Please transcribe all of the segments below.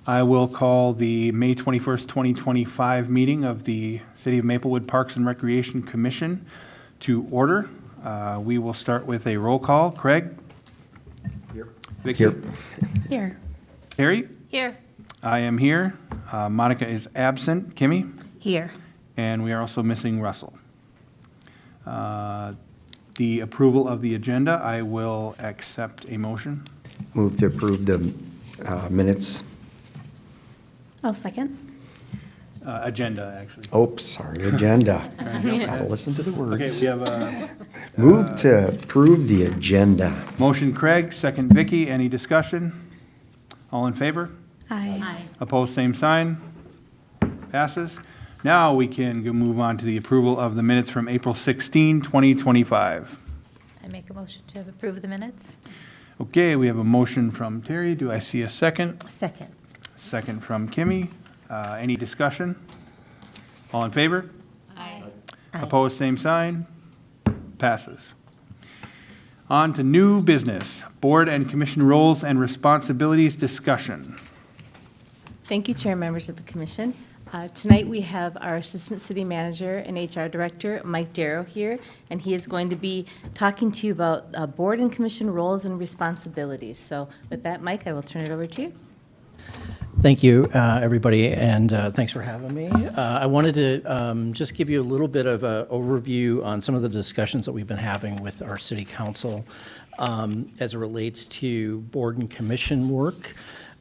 I will call the May 21st, 2025 meeting of the City of Maplewood Parks and Recreation Commission to order. We will start with a roll call. Craig? Here. Vicky? Here. Here. Terry? Here. I am here. Monica is absent. Kimmy? Here. And we are also missing Russell. The approval of the agenda, I will accept a motion. Move to approve the minutes. I'll second. Agenda, actually. Oops, sorry, agenda. Gotta listen to the Okay, words. we have a Move to approve the agenda. motion, Craig, second Vicky. Any discussion? All in favor? Aye. Opposed, same sign. Passes. Now we can move on to the approval of the minutes from April 16, 2025. I make a motion to approve the minutes. Okay, we have a motion from Terry. Do I see a second? Second. Second from Kimmy. Any discussion? All in favor? Aye. Opposed, same sign. Passes. On to new business, board and commission roles and responsibilities discussion. Thank you, Chair, members of the Commission. Tonight, we have our Assistant City Manager and HR Director, Mike Darrow, here, and he is going to be talking to you about board and commission roles and responsibilities. So with that, Mike, I will turn it over to you. Thank you, everybody, and thanks for having me. I wanted to just give you a little bit of an overview on some of the discussions that we've been having with our city council as it relates to board and commission work.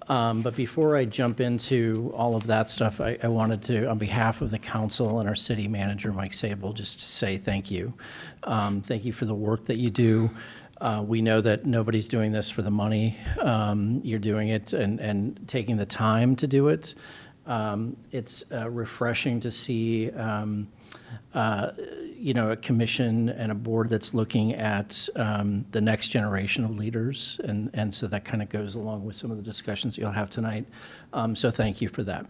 But before I jump into all of that stuff, I wanted to, on behalf of the council and our city manager, Mike Sable, just to say thank you. Thank you for the work that you do. We know that nobody's doing this for the money. You're doing it and taking the time to do it. It's refreshing to see a commission and a board that's looking at the next generation of leaders, and so that kind of goes along with some of the discussions you'll have tonight. So thank you for that.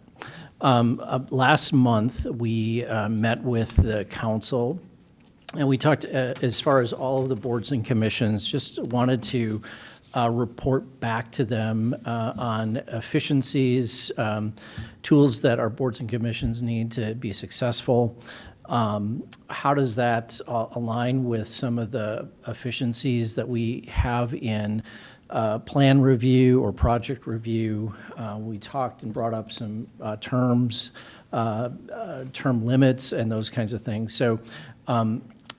Last month, we met with the council, and we talked as far as all of the boards and commissions, just wanted to report back to them on efficiencies, tools that our boards and commissions need to be successful. How does that align with some of the efficiencies that we have in plan review or project review? We talked and brought up some terms, term limits, and those kinds of things. So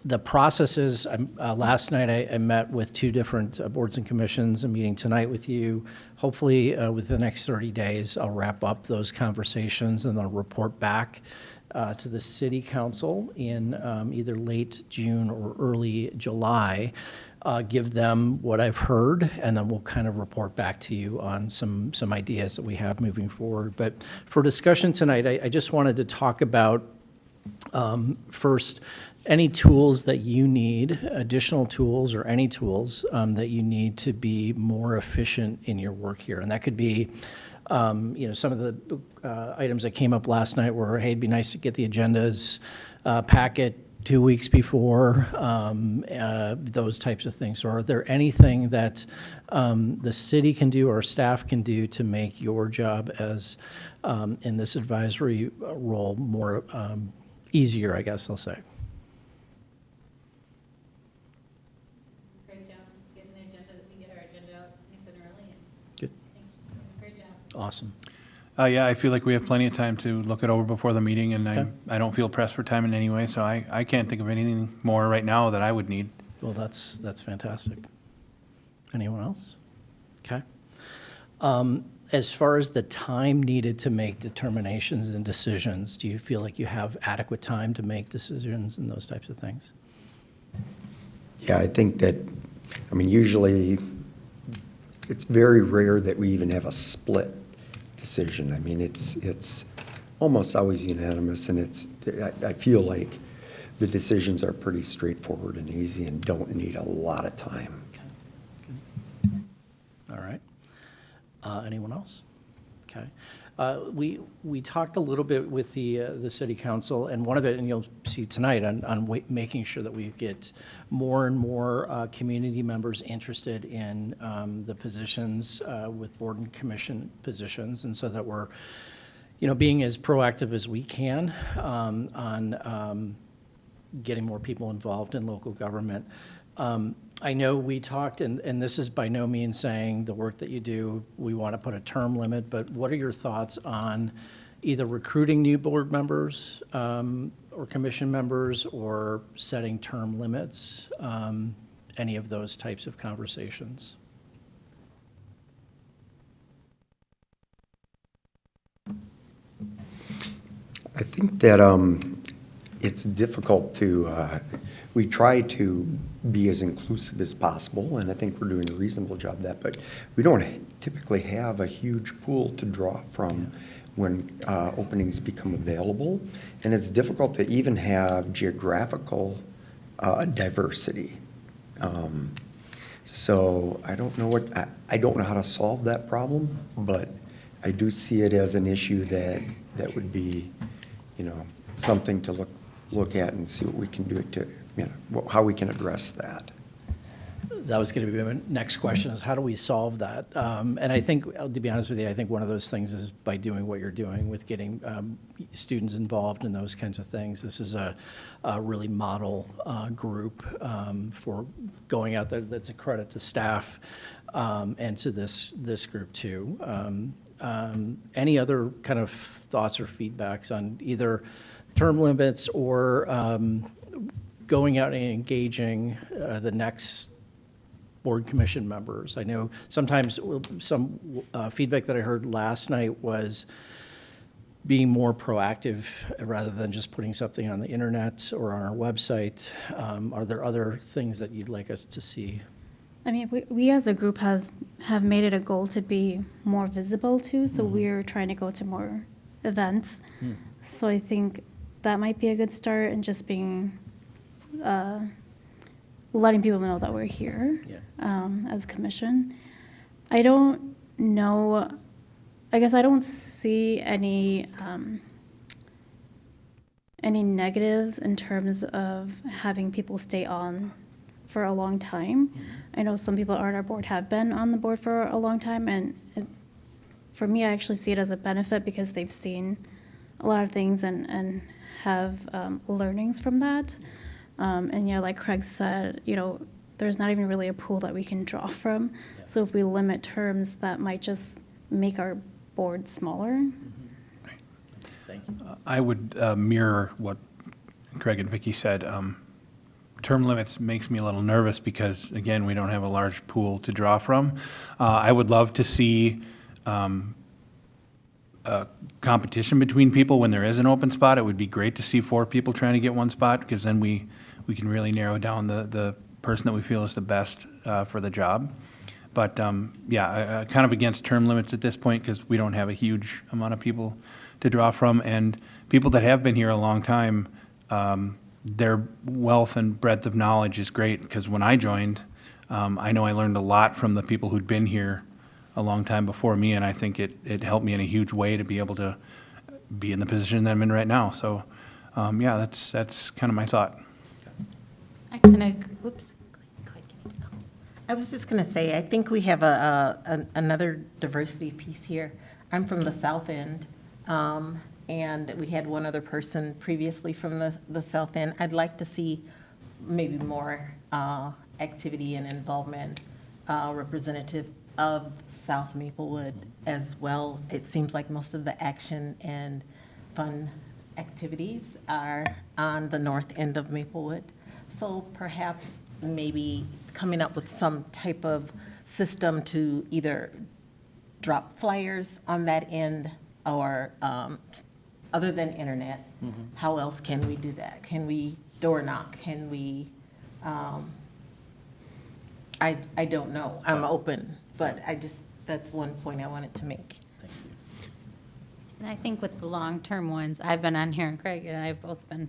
the processes, last night I met with two different boards and commissions. I'm meeting tonight with you. Hopefully within the next 30 days, I'll wrap up those conversations and then report back to the city council in either late June or early July, give them what I've heard, and then we'll kind of report back to you on some ideas that we have moving forward. But for discussion tonight, I just wanted to talk about first, any tools that you need, additional tools or any tools that you need to be more efficient in your work here. And that could be some of the items that came up last night were, hey, it'd be nice to get the agendas packet 2 weeks before, those types of things. So are there anything that the city can do or staff can do to make your job as in this advisory role more easier, I guess I'll say? Great job getting the agenda, that we get our agenda out nice and early. Good. Thanks. Great job. Awesome. Yeah, I feel like we have plenty of time to look it over before the meeting, and Okay. I don't feel pressed for time in any way, so I can't think of anything more right now that I would need. Well, that's fantastic. Anyone else? Okay. As far as the time needed to make determinations and decisions, do you feel like you have adequate time to make decisions and those types of things? Yeah, I think that, usually it's very rare that we even have a split decision. It's almost always unanimous, and I feel like the decisions are pretty straightforward and easy and don't need a lot of time. Okay. Good. All right. Anyone else? Okay. Okay. We talked a little bit with the city council, and one of it, and you'll see tonight, on making sure that we get more and more community members interested in the positions with board and commission positions, and so that we're, being as proactive as we can on getting more people involved in local government. I know we talked, and this is by no means saying the work that you do, we want to put a term limit, but what are your thoughts on either recruiting new board members or commission members, or setting term limits? Any of those types of conversations? I think that it's difficult to, we try to be as inclusive as possible, and I think we're doing a reasonable job of that, but we don't typically have a huge pool to draw from when openings become available, and it's difficult to even have geographical diversity. So I don't know I don't know how to solve that problem, but I do see it as an issue that would be, something to look at and see what we can do to, how we can address that. That was going to be my next question, is how do we solve that? And I think, to be honest with you, I think one of those things is by doing what you're doing with getting students involved in those kinds of things. This is a really model group for going out there. That's a credit to staff and to this group too. Any other kind of thoughts or feedbacks on either term limits or going out and engaging the next board commission members? I know sometimes some feedback that I heard last night was being more proactive rather than just putting something on the internet or on our website. Are there other things that you'd like us to see? I mean, we as a group have made it a goal to be more visible too, so we're trying to go to more events. So I think that might be a good start, and just being, letting people know that we're here as a commission. I don't know, I guess I don't see any negatives in terms of having people stay on for a long time. I know some people on our board have been on the board for a long time, and for me, I actually see it as a benefit because they've seen a lot of things and have learnings from that. And yeah, like Craig said, there's not even really a pool that we can draw from. So if we limit terms, that might just make our board smaller. Thank you. I would mirror what Craig and Vicki said. Term limits makes me a little nervous because, again, we don't have a large pool to draw from. I would love to see a competition between people when there is an open spot. It would be great to see 4 people trying to get one spot, because then we can really narrow down the person that we feel is the best for the job. But yeah, kind of against term limits at this point, because we don't have a huge amount of people to draw from. And people that have been here a long time, their wealth and breadth of knowledge is great, because when I joined, I know I learned a lot from the people who'd been here a long time before me, and I think it helped me in a huge way to be able to be in the position that I'm in right now. So yeah, that's kind of my thought. I kind of, whoops. I was just going to say, I think we have another diversity piece here. I'm from the South End, and we had one other person previously from the South End. I'd like to see maybe more activity and involvement representative of South Maplewood as well. It seems like most of the action and fun activities are on the north end of Maplewood. So perhaps maybe coming up with some type of system to either drop flyers on that end, or other than internet, how else can we do that? Can we door knock? Can we, I don't know, I'm open, but that's one point I wanted to make. Thank you. And I think with the long-term ones, I've been on here, and Craig and I have both been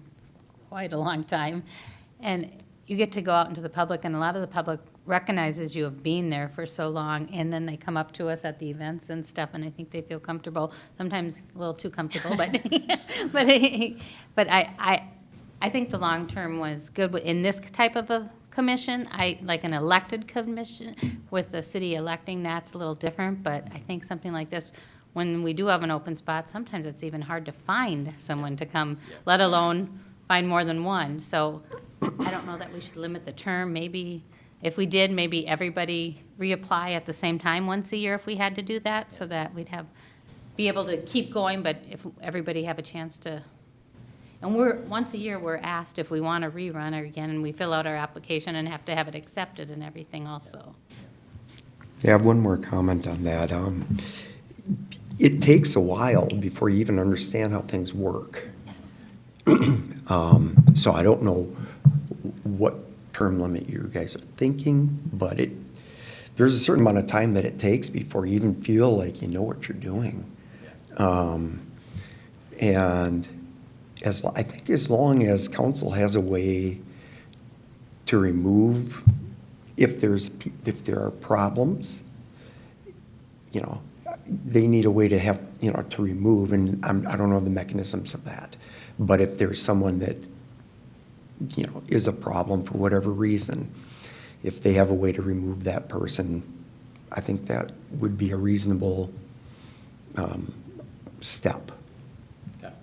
quite a long time, and you get to go out into the public, and a lot of the public recognizes you of being there for so long, and then they come up to us at the events and stuff, and I think they feel comfortable, sometimes a little too comfortable, but, but I think the long-term was good in this type of a commission. Like an elected commission with the city electing, that's a little different, but I think something like this, when we do have an open spot, sometimes it's even hard to find someone to come, let alone find more than one. So I don't know that we should limit the term. Maybe if we did, maybe everybody reapply at the same time once a year if we had to do that, so that we'd be able to keep going, but if everybody have a chance to. And once a year, we're asked if we want to rerun again, and we fill out our application and have to have it accepted and everything also. Yeah, I have one more comment on that. It takes a while before you even understand how things work. Yes. So I don't know what term limit you guys are thinking, but there's a certain amount of time that it takes before you even feel like you know what you're doing. And I think as long as council has a way to remove, if there are problems, you know, they need a way to have, you know, to remove, and I don't know the mechanisms of that. But if there's someone that, you know, is a problem for whatever reason, if they have a way to remove that person, I think that would be a reasonable step. Okay.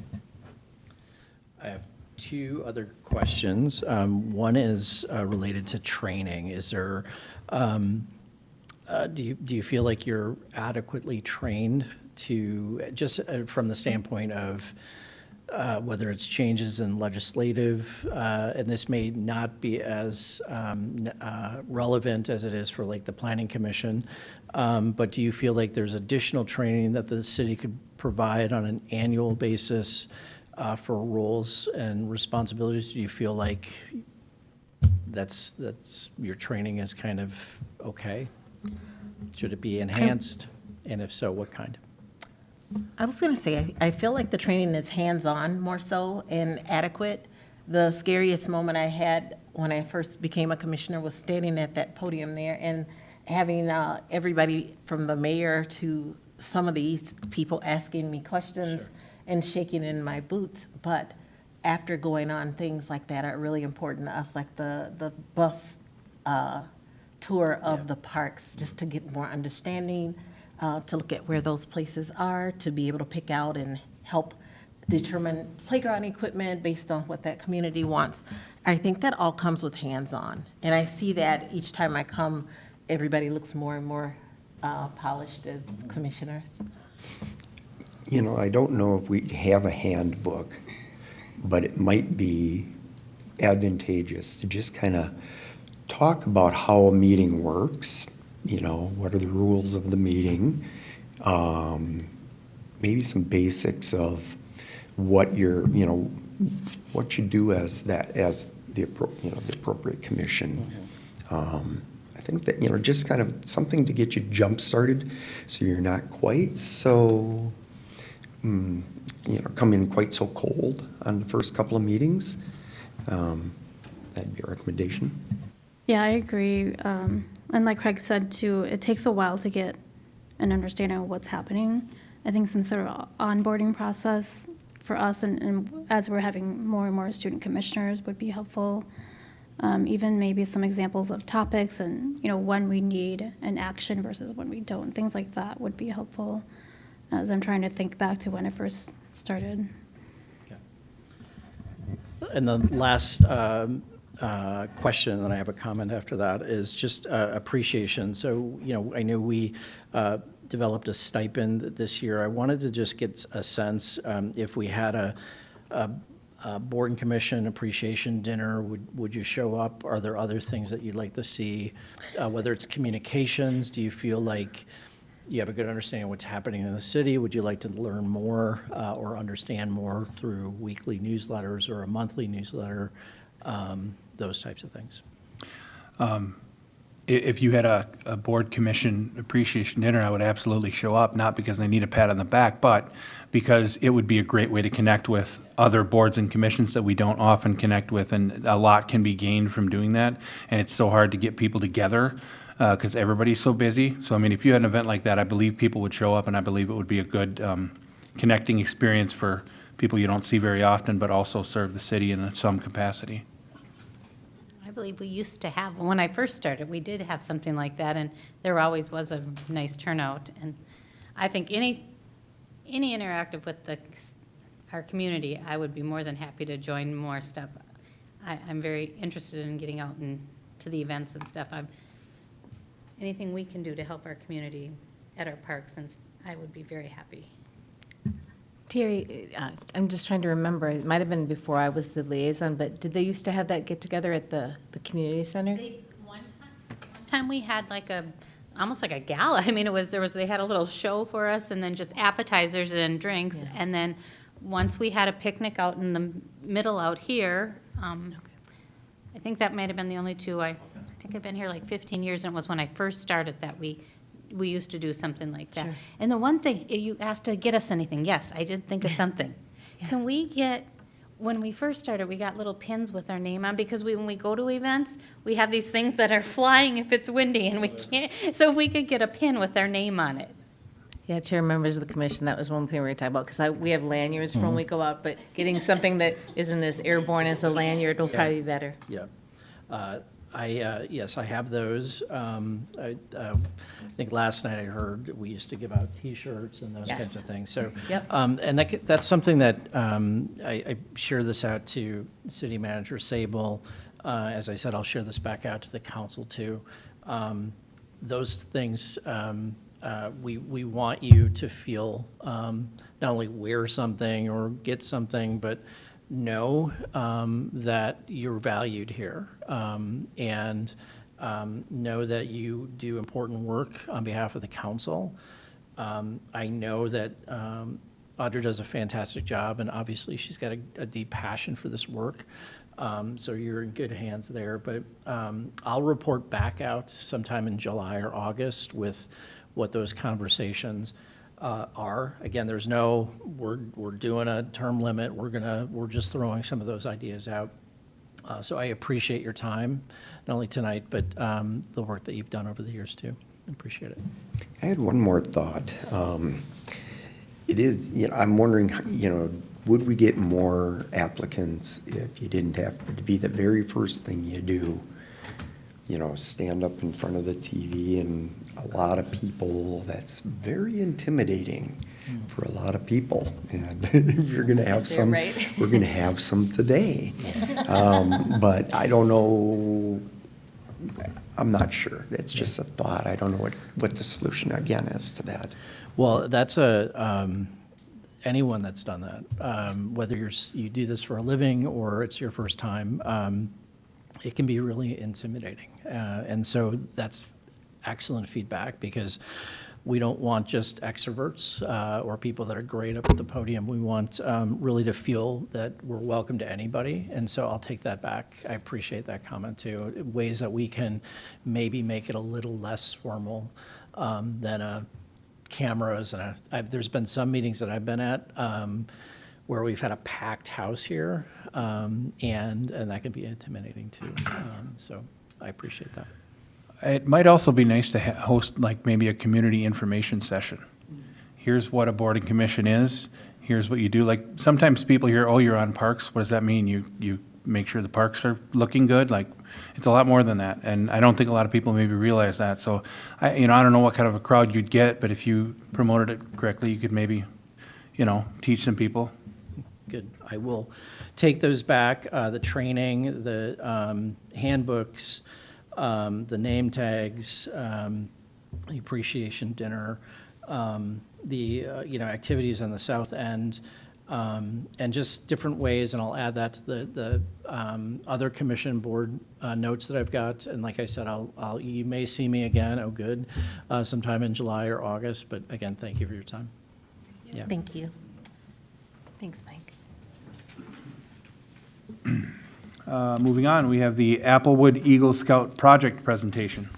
I have two other questions. One is related to training. Is there, do you feel like you're adequately trained to, just from the standpoint of whether it's changes in legislative, and this may not be as relevant as it is for like the Planning Commission, but do you feel like there's additional training that the city could provide on an annual basis for roles and responsibilities? Do you feel like that's your training is kind of okay? Should it be enhanced? And if so, what kind? I was going to say, I feel like the training is hands-on more so and adequate. The scariest moment I had when I first became a commissioner was standing at that podium there and having everybody from the mayor to some of these people asking me questions. Sure. And shaking in my boots. But after going on, things like that are really important to us, like the bus tour of the parks, just to get more understanding, to look at where those places are, to be able to pick out and help determine playground equipment based on what that community wants. I think that all comes with hands-on. And I see that each time I come, everybody looks more and more polished as commissioners. You know, I don't know if we have a handbook, but it might be advantageous to just kind of talk about how a meeting works. You know, what are the rules of the meeting? Maybe some basics of what what you do as the appropriate commission. I think that, you know, just kind of something to get you jump-started so you're not quite so, you know, come in quite so cold on the first couple of meetings. That'd be a recommendation. Yeah, I agree. And like Craig said too, it takes a while to get an understanding of what's happening. I think some sort of onboarding process for us, and as we're having more and more student commissioners, would be helpful. Even maybe some examples of topics and, you know, when we need an action versus when we don't. Things like that would be helpful as I'm trying to think back to when I first started. Okay. And the last question, and I have a comment after that, is just appreciation. So, you know, I know we developed a stipend this year. I wanted to just get a sense if we had a board and commission appreciation dinner, would you show up? Are there other things that you'd like to see? Whether it's communications, do you feel like you have a good understanding of what's happening in the city? Would you like to learn more or understand more through weekly newsletters or a monthly newsletter? Those types of things. If you had a board commission appreciation dinner, I would absolutely show up, not because I need a pat on the back, but because it would be a great way to connect with other boards and commissions that we don't often connect with, and a lot can be gained from doing that. And it's so hard to get people together because everybody's so busy. So, I mean, if you had an event like that, I believe people would show up, and I believe it would be a good connecting experience for people you don't see very often, but also serve the city in some capacity. I believe we used to have, when I first started, we did have something like that, and there always was a nice turnout. And I think any interactive with our community, I would be more than happy to join more stuff. I'm very interested in getting out and to the events and stuff. Anything we can do to help our community at our parks, and I would be very happy. Terry, I'm just trying to remember, it might have been before I was the liaison, but did they used to have that get-together at the community center? One time we had almost like a gala. I mean, they had a little show for us, and then just appetizers and drinks. Yeah. And then once we had a picnic out in the middle out here, I think that might have been the only two. I think I've been here like 15 years, and it was when I first started that we used to do something like that. Sure. And the one thing, you asked to get us anything. Yes, I did think of something. Yeah. Can we get, when we first started, we got little pins with our name on, because when we go to events, we have these things that are flying if it's windy, and we can't, so if we could get a pin with our name on it. Yeah, Chair, members of the commission, that was one thing we were talking about, because we have lanyards for when we go out, but getting something that isn't as airborne as a lanyard will probably be better. Yeah. Yes, I have those. I think last night I heard we used to give out T-shirts and those Yes. kinds of things. So, Yep. and that's something that I share this out to City Manager Sable. As I said, I'll share this back out to the council too. Those things, we want you to feel not only wear something or get something, but know that you're valued here, and know that you do important work on behalf of the council. I know that Audra does a fantastic job, and obviously she's got a deep passion for this work. So you're in good hands there. But I'll report back out sometime in July or August with what those conversations are. Again, there's no, we're doing a term limit, we're just throwing some of those ideas out. So I appreciate your time, not only tonight, but the work that you've done over the years too. I appreciate it. I had one more thought. It is, I'm wondering, would we get more applicants if you didn't have to be the very first thing you do? Stand up in front of the TV and a lot of people, that's very intimidating for a lot of people. And you're going to have Yes, some, right. we're going to have some today. But I don't know, I'm not sure. That's just a thought. I don't know what the solution again is to that. Well, that's anyone that's done that, whether you do this for a living or it's your first time, it can be really intimidating. And so that's excellent feedback, because we don't want just extroverts or people that are great up at the podium. We want really to feel that we're welcome to anybody. And so I'll take that back. I appreciate that comment too. Ways that we can maybe make it a little less formal than cameras. And there's been some meetings that I've been at where we've had a packed house here, and that can be intimidating too. So I appreciate that. It might also be nice to host like maybe a community information session. Here's what a board and commission is. Here's what you do. Like sometimes people hear, oh, you're on parks. What does that mean? You make sure the parks are looking good? Like it's a lot more than that. And I don't think a lot of people maybe realize that. So I don't know what kind of a crowd you'd get, but if you promoted it correctly, you could maybe, teach some people. Good. I will take those back, the training, the handbooks, the name tags, the appreciation dinner, the activities on the south end, and just different ways. And I'll add that to the other commission board notes that I've got. And like I said, you may see me again. Oh, good, sometime in July or August. But again, thank you for your time. Yeah. Thank you. Thanks, Mike. Moving on, we have the Applewood Eagle Scout project presentation.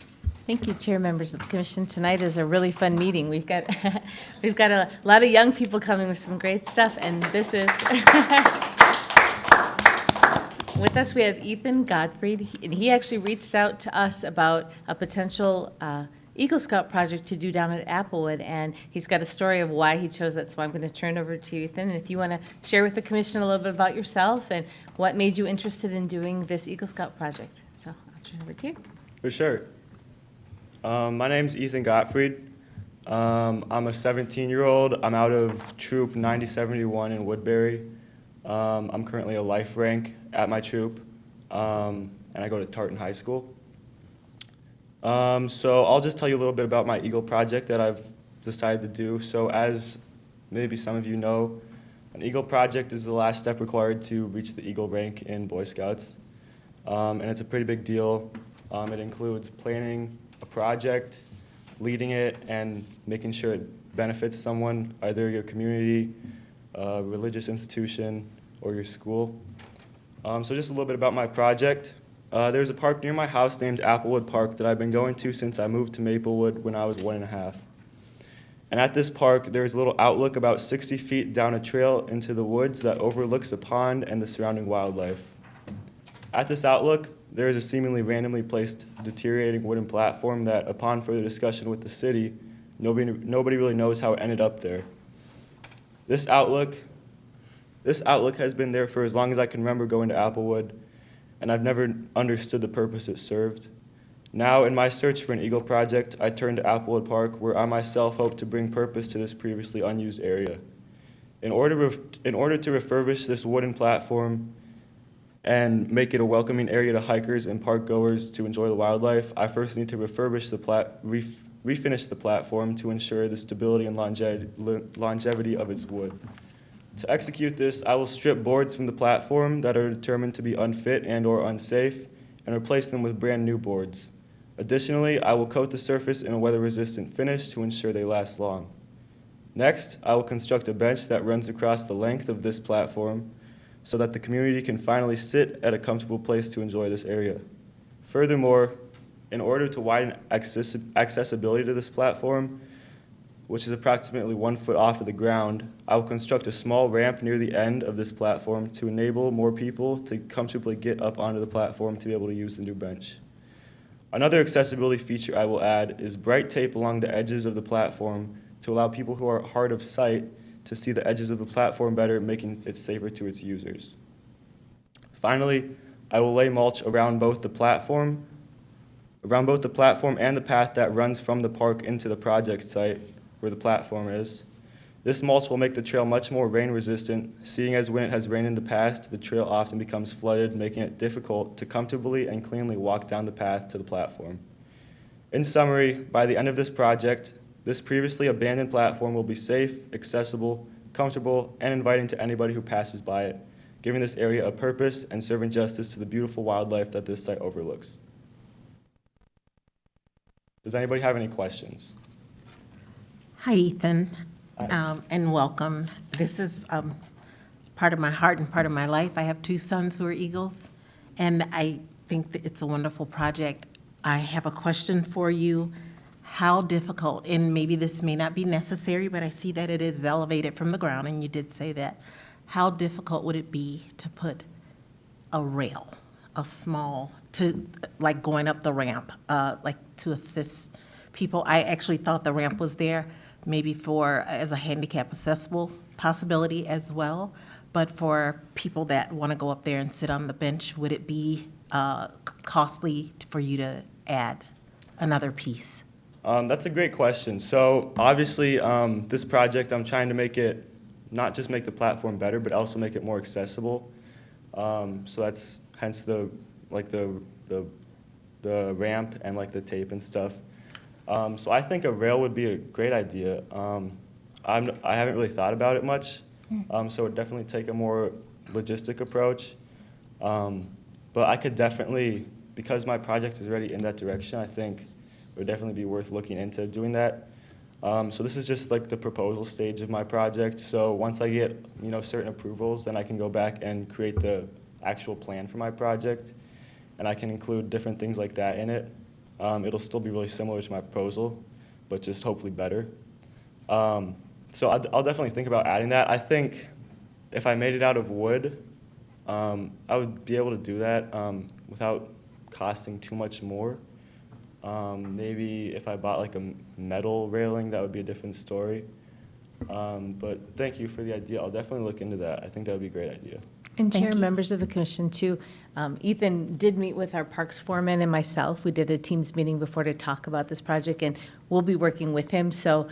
Thank you, Chair, members of the commission. Tonight is a really fun meeting. We've got, we've got a lot of young people coming with some great stuff, and this is, with us, we have Ethan Gottfried, and he actually reached out to us about a potential Eagle Scout project to do down at Applewood, and he's got a story of why he chose that, so I'm going to turn it over to Ethan. And if you want to share with the commission a little bit about yourself and what made you interested in doing this Eagle Scout project. So I'll turn it over to you. For sure. My name's Ethan Gottfried. I'm a 17-year-old. I'm out of Troop 9071 in Woodbury. I'm currently a life rank at my troop, and I go to Tartan High School. So I'll just tell you a little bit about my Eagle project that I've decided to do. So as maybe some of you know, an Eagle project is the last step required to reach the Eagle rank in Boy Scouts. And it's a pretty big deal. It includes planning a project, leading it, and making sure it benefits someone, either your community, religious institution, or your school. So just a little bit about my project. There's a park near my house named Applewood Park that I've been going to since I moved to Maplewood when I was 1.5. And at this park, there's a little outlook about 60 feet down a trail into the woods that overlooks a pond and the surrounding wildlife. At this outlook, there is a seemingly randomly placed deteriorating wooden platform that, upon further discussion with the city, nobody really knows how it ended up there. This outlook has been there for as long as I can remember going to Applewood, and I've never understood the purpose it served. Now, in my search for an Eagle project, I turned to Applewood Park, where I myself hope to bring purpose to this previously unused area. In order to refurbish this wooden platform and make it a welcoming area to hikers and park goers to enjoy the wildlife, I first need to refinish the platform to ensure the stability and longevity of its wood. To execute this, I will strip boards from the platform that are determined to be unfit and/or unsafe and replace them with brand new boards. Additionally, I will coat the surface in a weather-resistant finish to ensure they last long. Next, I will construct a bench that runs across the length of this platform so that the community can finally sit at a comfortable place to enjoy this area. Furthermore, in order to widen accessibility to this platform, which is approximately 1 foot off of the ground, I will construct a small ramp near the end of this platform to enable more people to comfortably get up onto the platform to be able to use the new bench. Another accessibility feature I will add is bright tape along the edges of the platform to allow people who are hard of sight to see the edges of the platform better, making it safer to its users. Finally, I will lay mulch around both the platform and the path that runs from the park into the project site where the platform is. This mulch will make the trail much more rain resistant, seeing as when it has rained in the past, the trail often becomes flooded, making it difficult to comfortably and cleanly walk down the path to the platform. In summary, by the end of this project, this previously abandoned platform will be safe, accessible, comfortable, and inviting to anybody who passes by it, giving this area a purpose and serving justice to the beautiful wildlife that this site overlooks. Does anybody have any questions? Hi, Ethan, Hi. and welcome. This is part of my heart and part of my life. I have 2 sons who are Eagles, and I think that it's a wonderful project. I have a question for you. How difficult, and maybe this may not be necessary, but I see that it is elevated from the ground, and you did say that. How difficult would it be to put a rail, like going up the ramp, like to assist people? I actually thought the ramp was there maybe as a handicap accessible possibility as well, but for people that want to go up there and sit on the bench, would it be costly for you to add another piece? That's a great question. So obviously, this project, I'm trying to make it, not just make the platform better, but also make it more accessible. So that's hence the ramp and like the tape and stuff. So I think a rail would be a great idea. I haven't really thought about it much, so it would definitely take a more logistic approach. But I could definitely, because my project is already in that direction, I think it would definitely be worth looking into doing that. So this is just like the proposal stage of my project. So once I get certain approvals, then I can go back and create the actual plan for my project, and I can include different things like that in it. It'll still be really similar to my proposal, but just hopefully better. So I'll definitely think about adding that. I think if I made it out of wood, I would be able to do that without costing too much more. Maybe if I bought like a metal railing, that would be a different story. But thank you for the idea. I'll definitely look into that. I think that would be a great idea. And Thank Chair, you. members of the commission too, Ethan did meet with our parks foreman and myself. We did a Teams meeting before to talk about this project, and we'll be working with him. So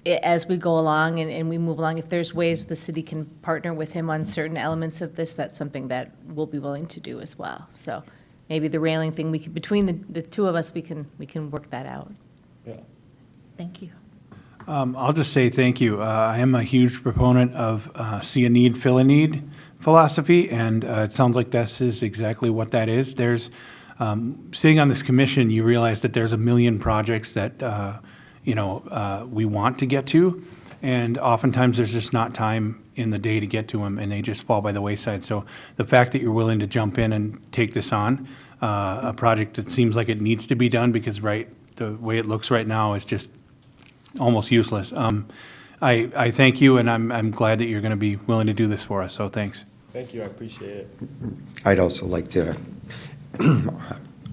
as we go along and we move along, if there's ways the city can partner with him on certain elements of this, that's something that we'll be willing to do as well. So maybe the railing thing, we could, between the two of us, we can work that out. Yeah. Thank you. I'll just say thank you. I am a huge proponent of see a need, fill a need philosophy, and it sounds like this is exactly what that is. There's, sitting on this commission, you realize that there's a million projects that, we want to get to, and oftentimes there's just not time in the day to get to them, and they just fall by the wayside. So the fact that you're willing to jump in and take this on, a project that seems like it needs to be done because the way it looks right now is just almost useless. I thank you, and I'm glad that you're going to be willing to do this for us, so thanks. Thank you. I appreciate it. I'd also like to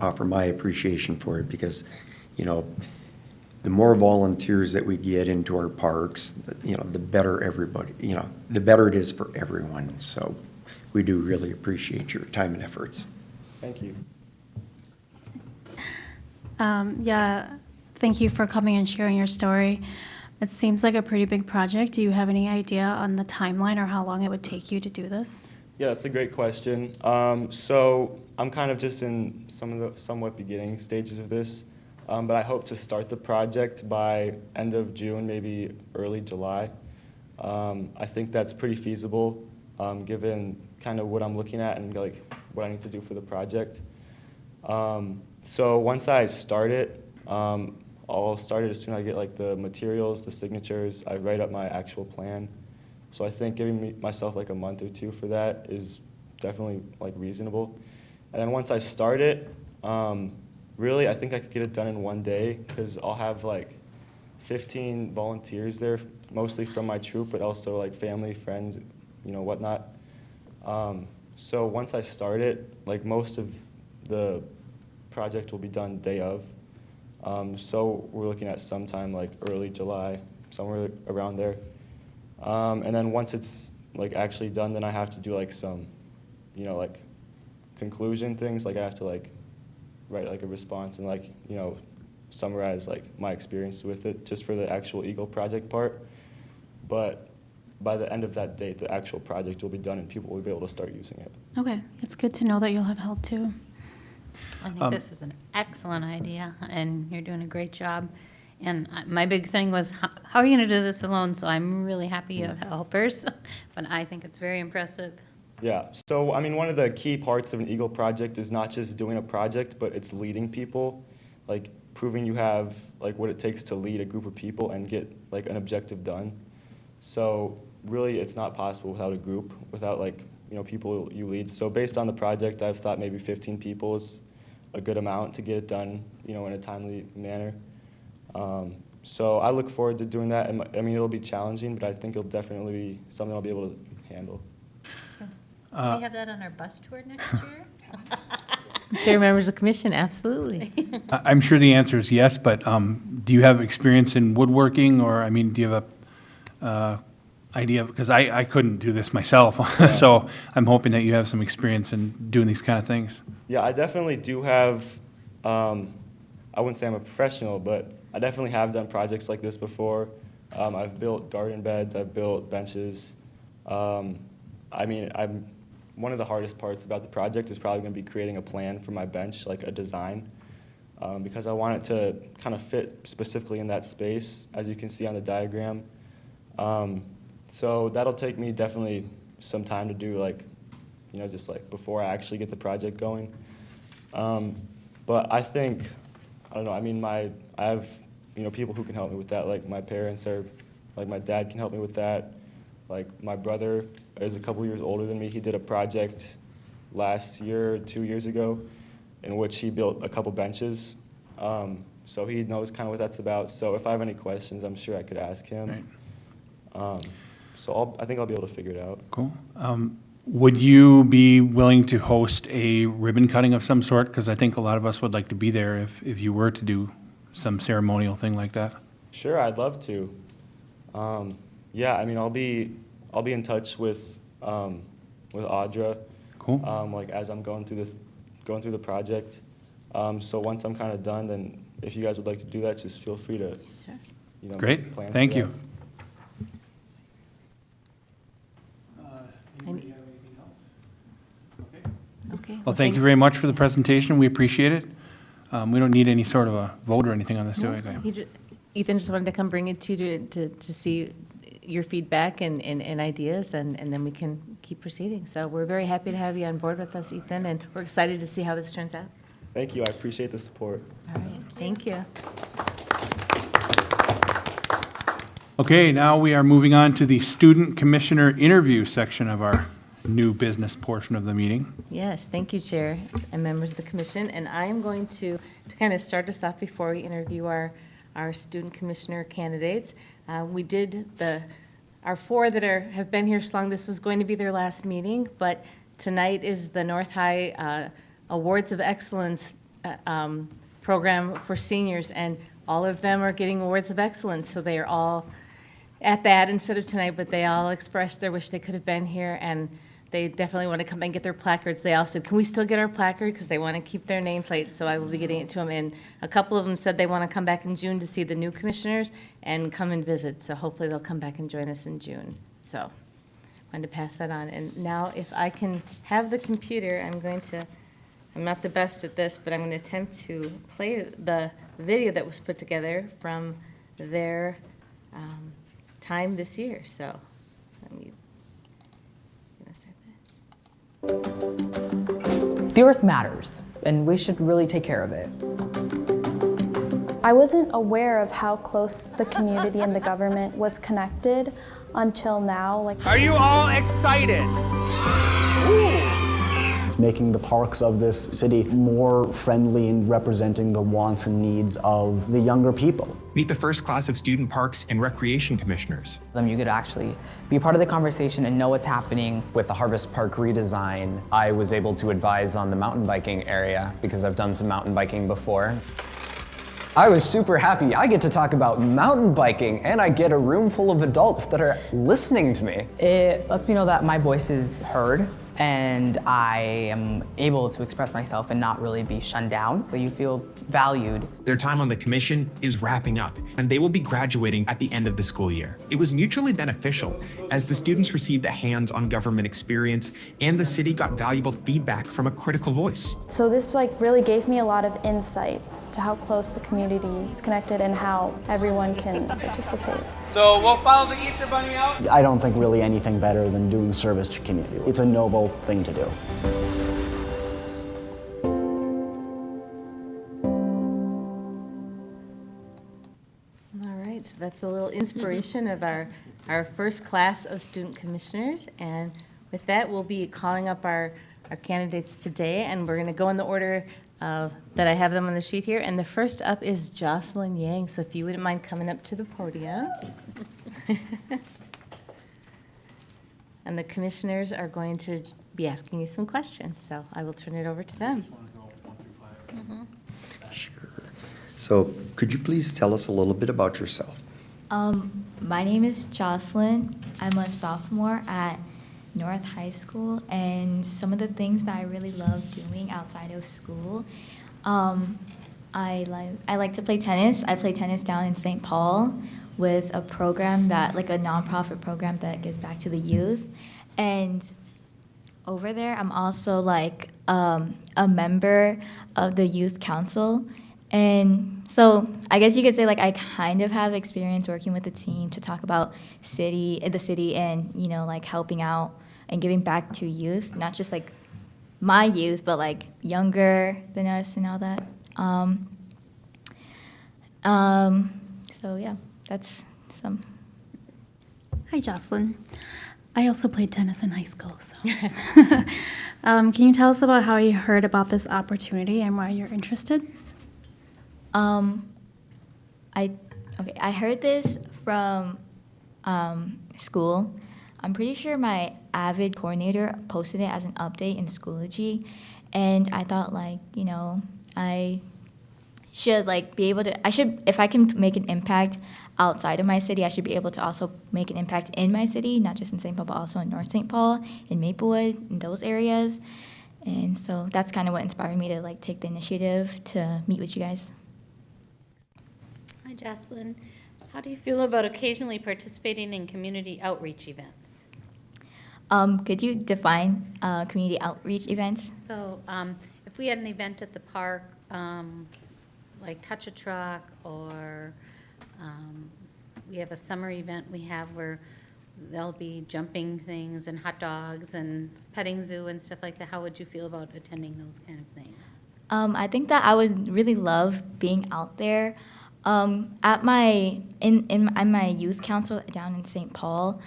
offer my appreciation for it because, the more volunteers that we get into our parks, the better everybody, the better it is for everyone. So we do really appreciate your time and efforts. Thank you. Yeah, thank you for coming and sharing your story. It seems like a pretty big project. Do you have any idea on the timeline or how long it would take you to do this? Yeah, that's a great question. So I'm kind of just in some of the somewhat beginning stages of this, but I hope to start the project by end of June, maybe early July. I think that's pretty feasible, given kind of what I'm looking at and like what I need to do for the project. So once I start it, I'll start it as soon as I get like the materials, the signatures. I write up my actual plan. So I think giving myself like a month or two for that is definitely like reasonable. And then once I start it, really I think I could get it done in one day because I'll have like 15 volunteers there, mostly from my troop, but also like family, friends, whatnot. So once I start it, like most of the project will be done day of. So we're looking at sometime like early July, somewhere around there. And then once it's like actually done, then I have to do like some, like conclusion things. Like I have to like write like a response and like, summarize like my experience with it just for the actual Eagle project part. But by the end of that date, the actual project will be done and people will be able to start using it. Okay, it's good to know that you'll have help too. I think this is an excellent idea, and you're doing a great job. And my big thing was, how are you going to do this alone? So I'm really happy you have helpers, but I think it's very impressive. Yeah, so I mean, one of the key parts of an Eagle project is not just doing a project, but it's leading people, like proving you have like what it takes to lead a group of people and get like an objective done. So really, it's not possible without a group, without like, people you lead. So based on the project, I've thought maybe 15 people is a good amount to get it done, in a timely manner. So I look forward to doing that. I mean, it'll be challenging, but I think it'll definitely be something I'll be able to handle. Can we have that on our bus tour next year? Chair, members of the commission, absolutely. I'm sure the answer is yes, but do you have experience in woodworking, or, do you have a idea? Because I couldn't do this myself, so I'm hoping that you have some experience in doing these kind of things. Yeah, I definitely do have, I wouldn't say I'm a professional, but I definitely have done projects like this before. I've built garden beds, I've built benches. One of the hardest parts about the project is probably going to be creating a plan for my bench, like a design, because I want it to kind of fit specifically in that space, as you can see on the diagram. So that'll take me definitely some time to do, like, just like before I actually get the project going. But I think, I don't know, I have, people who can help me with that, like my parents or like my dad can help me with that. Like my brother is a couple years older than me. He did a project last year, 2 years ago, in which he built a couple benches. So he knows kind of what that's about. So if I have any questions, I'm sure I could ask him. Right. So I think I'll be able to figure it out. Cool. Would you be willing to host a ribbon cutting of some sort? Because I think a lot of us would like to be there if you were to do some ceremonial thing like that. Sure, I'd love to. Yeah, I mean, I'll be in touch with Audra. Cool. Like as I'm going through the project. So once I'm kind of done, then if you guys would like to do that, just feel free to, make Great. plans Thank for you. that. Any- Okay. Well, thank you very much for the presentation. We appreciate it. We don't need any sort of a vote or anything on this, do we? Ethan just wanted to come bring it to you to see your feedback and ideas, and then we can keep proceeding. So we're very happy to have you on board with us, Ethan, and we're excited to see how this turns out. Thank you. I appreciate the support. All right, thank you. Okay, now we are moving on to the student commissioner interview section of our new business portion of the meeting. Yes, thank you, Chair and members of the commission. And I am going to kind of start us off before we interview our student commissioner candidates. We did our four that have been here so long, this was going to be their last meeting, but tonight is the North High Awards of Excellence program for seniors, and all of them are getting awards of excellence, so they are all at that instead of tonight, but they all expressed their wish they could have been here, and they definitely want to come and get their placards. They all said, can we still get our placard? Because they want to keep their nameplate, so I will be getting it to them. And a couple of them said they want to come back in June to see the new commissioners and come and visit, so hopefully they'll come back and join us in June. So, wanted to pass that on. And now, if I can have the computer, I'm not the best at this, but I'm going to attempt to play the video that was put together from their time this year. So, let me start that. The earth matters, and we should really take care of it. I wasn't aware of how close the community and the government was connected until now. Are you all excited? It's making the parks of this city more friendly and representing the wants and needs of the younger people. Meet the first class of student parks and recreation commissioners. You could actually be a part of the conversation and know what's happening. With the Harvest Park redesign, I was able to advise on the mountain biking area because I've done some mountain biking before. I was super happy. I get to talk about mountain biking and I get a room full of adults that are listening to me. It lets me know that my voice is heard and I am able to express myself and not really be shunned down, but you feel valued. Their time on the commission is wrapping up, and they will be graduating at the end of the school year. It was mutually beneficial as the students received a hands-on government experience and the city got valuable feedback from a critical voice. So this really gave me a lot of insight to how close the community is connected and how everyone can participate. So we'll follow the Easter Bunny out. I don't think really anything better than doing service to community. It's a noble thing to do. All right, so that's a little inspiration of our first class of student commissioners. And with that, we'll be calling up our candidates today, and we're going to go in the order that I have them on the sheet here. And the first up is Jocelyn Yang. So if you wouldn't mind coming up to the podium. And the commissioners are going to be asking you some questions. So I will turn it over to them. Sure. So could you please tell us a little bit about yourself? My name is Jocelyn. I'm a sophomore at North High School, and some of the things that I really love doing outside of school, I like to play tennis. I play tennis down in St. Paul with a program a nonprofit program that gives back to the youth. And over there, I'm also a member of the youth council. And so I guess you could say I kind of have experience working with the team to talk about the city and, helping out and giving back to youth, not just my youth, but younger than us and all that. So yeah, that's some. Hi, Jocelyn. I also played tennis in high school. So, can you tell us about how you heard about this opportunity and why you're interested? I I heard this from school. I'm pretty sure my Avid coordinator posted it as an update in Schoology, and I thought I should be able to. I should, if I can make an impact outside of my city, I should be able to also make an impact in my city, not just in St. Paul, but also in North St. Paul, in Maplewood, in those areas. And so that's kind of what inspired me to take the initiative to meet with you guys. Hi, Jocelyn. How do you feel about occasionally participating in community outreach events? Could you define community outreach events? So if we had an event at the park, like Touch a Truck, or we have a summer event we have where there'll be jumping things and hot dogs and petting zoo and stuff like that, how would you feel about attending those kind of things? I think that I would really love being out there. At my my youth council down in St. Paul,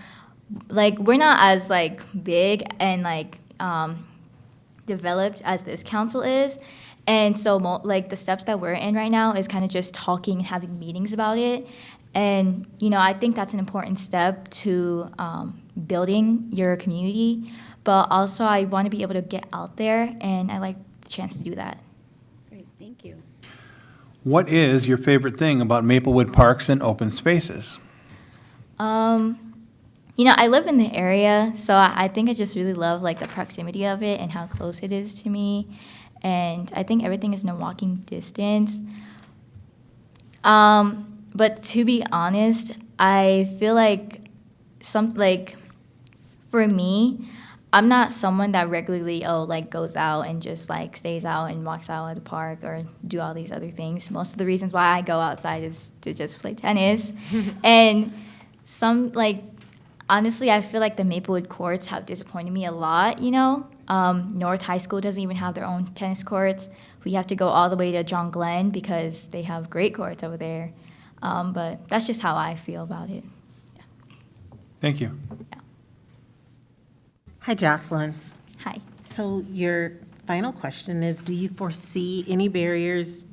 we're not as big and developed as this council is, and so the steps that we're in right now is kind of just talking and having meetings about it. And I think that's an important step to building your community, but also I want to be able to get out there, and I like the chance to do that. Great, thank you. What is your favorite thing about Maplewood parks and open spaces? I live in the area, so I think I just really love the proximity of it and how close it is to me. And I think everything is in a walking distance. But to be honest, I feel for me, I'm not someone that regularly goes out and just stays out and walks out at the park or do all these other things. Most of the reasons why I go outside is to just play tennis. And honestly, I feel like the Maplewood courts have disappointed me a lot, North High School doesn't even have their own tennis courts. We have to go all the way to John Glenn because they have great courts over there. But that's just how I feel about it. Thank you. Hi, Jocelyn. Hi. So your final question is, do you foresee any barriers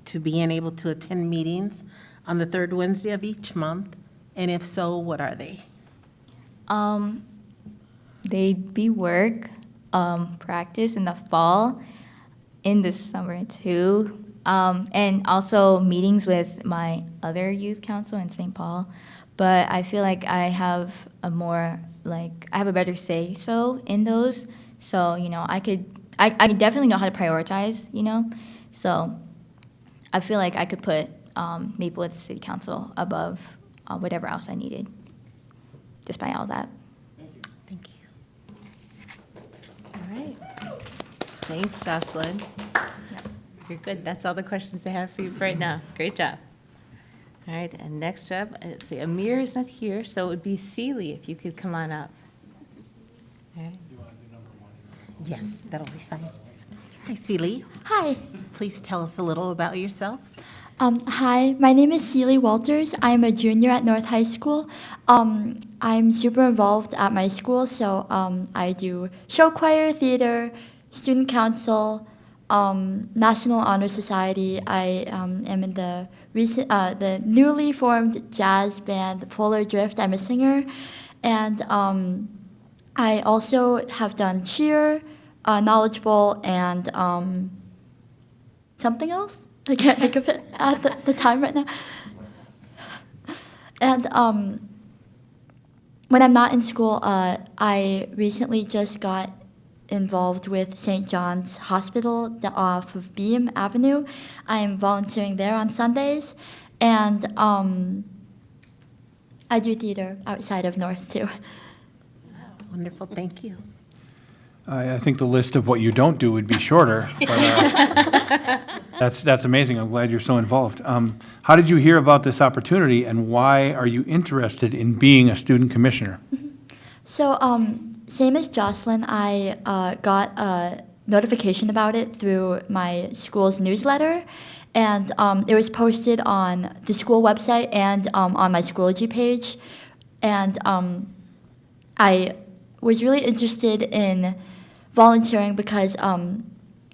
to being able to attend meetings on the third Wednesday of each month? And if so, what are they? They'd be work, practice in the fall, in the summer too, and also meetings with my other youth council in St. Paul. But I feel like I have I have a better say so in those. So, I definitely know how to prioritize, So I feel like I could put Maplewood City Council above whatever else I needed, despite all that. Thank you. All right. Thanks, Jocelyn. You're good. That's all the questions I have for you right now. Great job. All right, and next up, let's see, Amir is not here, so it would be Celie, if you could come on up. All right. Yes, that'll be fine. Hi, Celie. Hi. Please tell us a little about yourself. Hi, my name is Celie Walters. I'm a junior at North High School. I'm super involved at my school, so I do show choir, theater, student council, National Honor Society. I am in the newly formed jazz band Polar Drift. I'm a singer, and I also have done cheer, knowledgeable, and something else. I can't think of it at the time right now. And when I'm not in school, I recently just got involved with St. John's Hospital off of Beam Avenue. I'm volunteering there on Sundays, and I do theater outside of North too. Wonderful, thank you. I think the list of what you don't do would be shorter, but that's amazing. I'm glad you're so involved. How did you hear about this opportunity, and why are you interested in being a student commissioner? So, same as Jocelyn, I got a notification about it through my school's newsletter, and it was posted on the school website and on my Schoology page, and I was really interested in volunteering because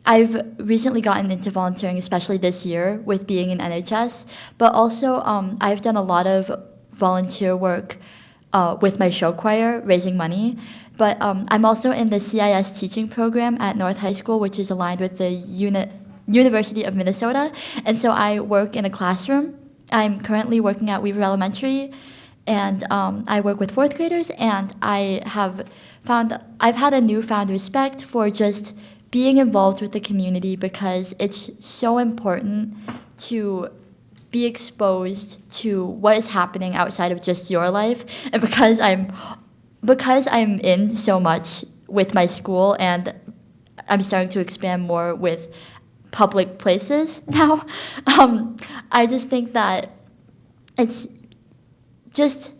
I've recently gotten into volunteering, especially this year with being in NHS, but also I've done a lot of volunteer work with my show choir, raising money. But I'm also in the CIS teaching program at North High School, which is aligned with the University of Minnesota. And so I work in a classroom. I'm currently working at Weaver Elementary, and I work with fourth graders, and I've had a newfound respect for just being involved with the community, because it's so important to be exposed to what is happening outside of just your life. And because I'm in so much with my school, and I'm starting to expand more with public places now, I just think that it's just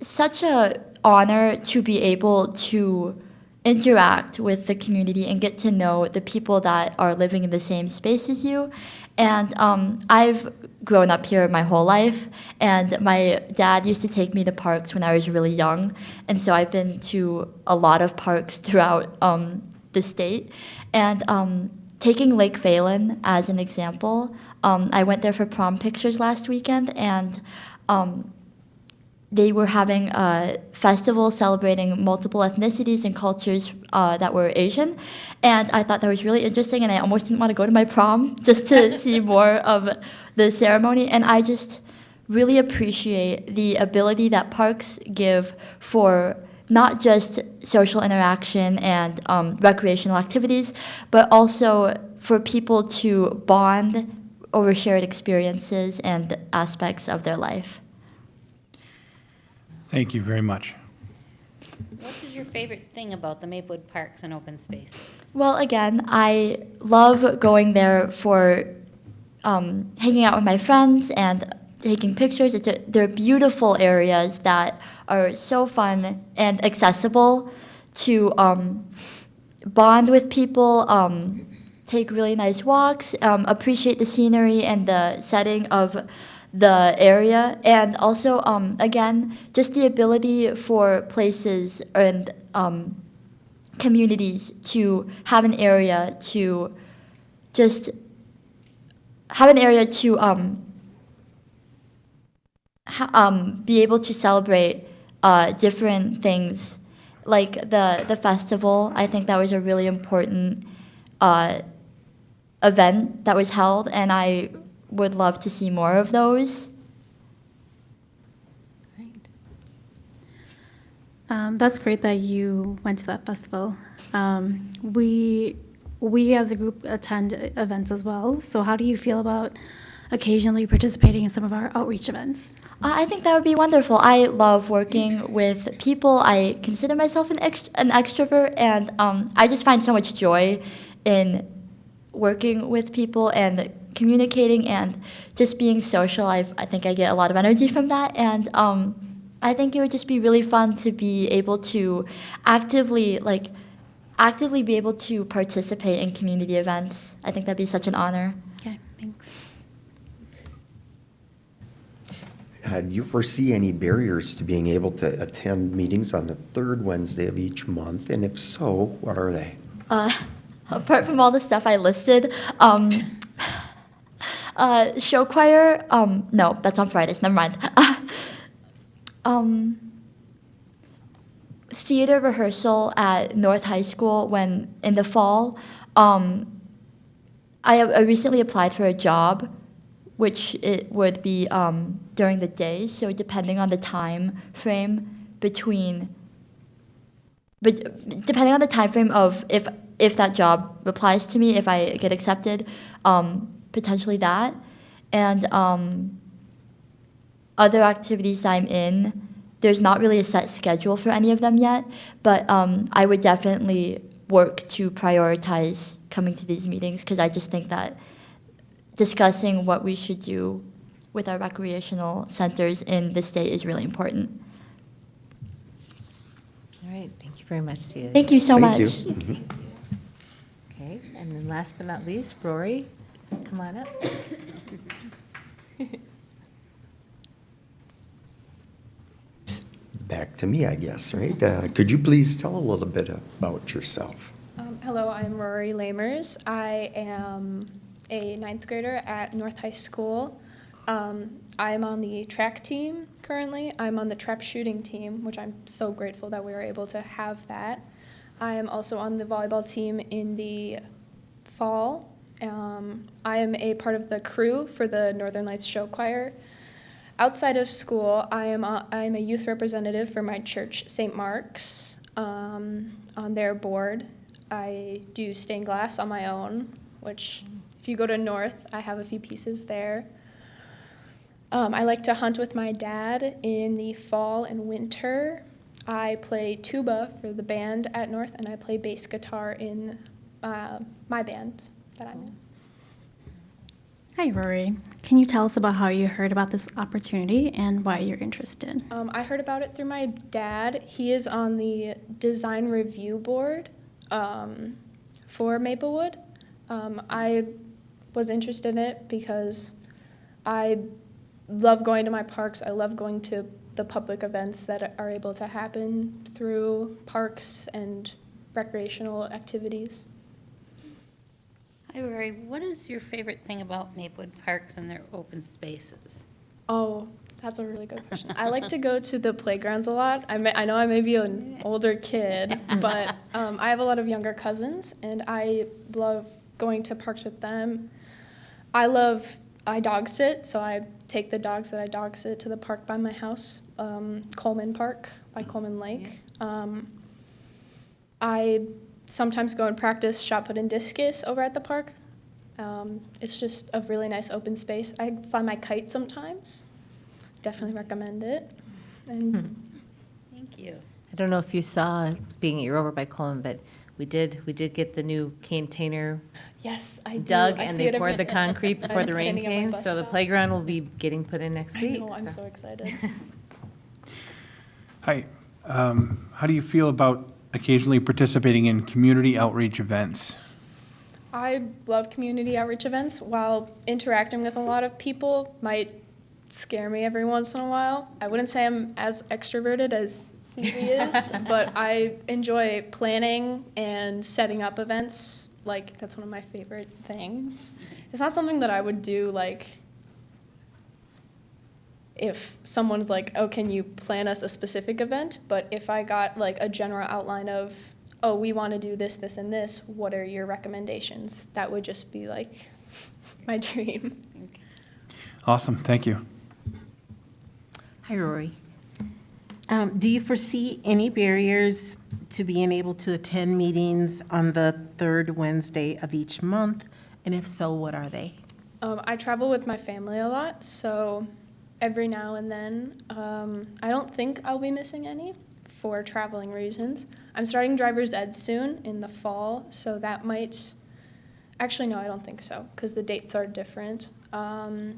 such a honor to be able to interact with the community and get to know the people that are living in the same space as you. And I've grown up here my whole life, and my dad used to take me to parks when I was really young, and so I've been to a lot of parks throughout the state. And taking Lake Phelan as an example, I went there for prom pictures last weekend, and they were having a festival celebrating multiple ethnicities and cultures that were Asian. And I thought that was really interesting, and I almost didn't want to go to my prom just to see more of the ceremony. And I just really appreciate the ability that parks give for not just social interaction and recreational activities, but also for people to bond over shared experiences and aspects of their life. Thank you very much. What is your favorite thing about the Maplewood Parks and Open Spaces? Well, again, I love going there for hanging out with my friends and taking pictures. They're beautiful areas that are so fun and accessible to bond with people, take really nice walks, appreciate the scenery and the setting of the area, and also, again, just the ability for places and communities to have an area to just have an area to be able to celebrate different things, like the festival. I think that was a really important event that was held, and I would love to see more of those. That's great that you went to that festival. We as a group attend events as well. So how do you feel about occasionally participating in some of our outreach events? I think that would be wonderful. I love working with people. I consider myself an extrovert, and I just find so much joy in working with people and communicating and just being social. I think I get a lot of energy from that, and I think it would just be really fun to be able to actively be able to participate in community events. I think that'd be such an honor. Okay, thanks. Do you foresee any barriers to being able to attend meetings on the third Wednesday of each month? And if so, what are they? Apart from all the stuff I listed, show choir, no, that's on Fridays, never mind. Theater rehearsal at North High School when in the fall. I recently applied for a job, which it would be during the day, so depending on the time frame of if that job applies to me, if I get accepted, potentially that. And other activities that I'm in, there's not really a set schedule for any of them yet, but I would definitely work to prioritize coming to these meetings, because I just think that discussing what we should do with our recreational centers in the state is really important. All right, thank you very much, Celia. Thank you so much. Thank you. Okay, and then last but not least, Rory, come on up. Back to me, I guess, right? Could you please tell a little bit about yourself? Hello, I'm Rory Lamers. I am a 9th grader at North High School. I'm on the track team currently. I'm on the trap shooting team, which I'm so grateful that we were able to have that. I am also on the volleyball team in the fall. I am a part of the crew for the Northern Lights Show Choir. Outside of school, I'm a youth representative for my church, St. Mark's, on their board. I do stained glass on my own, which if you go to North, I have a few pieces there. I like to hunt with my dad in the fall and winter. I play tuba for the band at North, and I play bass guitar in my band that I'm in. Hi, Rory. Can you tell us about how you heard about this opportunity and why you're interested? I heard about it through my dad. He is on the design review board for Maplewood. I was interested in it because I love going to my parks. I love going to the public events that are able to happen through parks and recreational activities. Hi, Rory. What is your favorite thing about Maplewood Parks and their open spaces? Oh, that's a really good question. I like to go to the playgrounds a lot. I know I may be an older kid, but I have a lot of younger cousins, and I love going to parks with them. I dog sit, so I take the dogs that I dog sit to the park by my house, Coleman Park by Coleman Lake. I sometimes go and practice shot put and discus over at the park. It's just a really nice open space. I fly my kite sometimes. Definitely recommend it. And Thank you. I don't know if you saw, being you're over by Coleman, but we did get the new container yes, I do. dug, I and see they it poured the every- concrete before I'm the rain standing at my came, bus so the stop. playground will be getting put in next I week. know, I'm so excited. Hi. How do you feel about occasionally participating in community outreach events? I love community outreach events. While interacting with a lot of people might scare me every once in a while. I wouldn't say I'm as extroverted as Stevie is, but I enjoy planning and setting up events. Like, that's one of my favorite things. It's not something that I would do, like, if someone's like, oh, can you plan us a specific event? But if I got, like, a general outline of, oh, we want to do this, this, and this, what are your recommendations? That would just be, like, my dream. Awesome, thank you. Hi, Rory. Do you foresee any barriers to being able to attend meetings on the third Wednesday of each month? And if so, what are they? I travel with my family a lot, so every now and then, I don't think I'll be missing any for traveling reasons. I'm starting driver's ed soon in the fall, so that might, actually, no, I don't think so, because the dates are different. I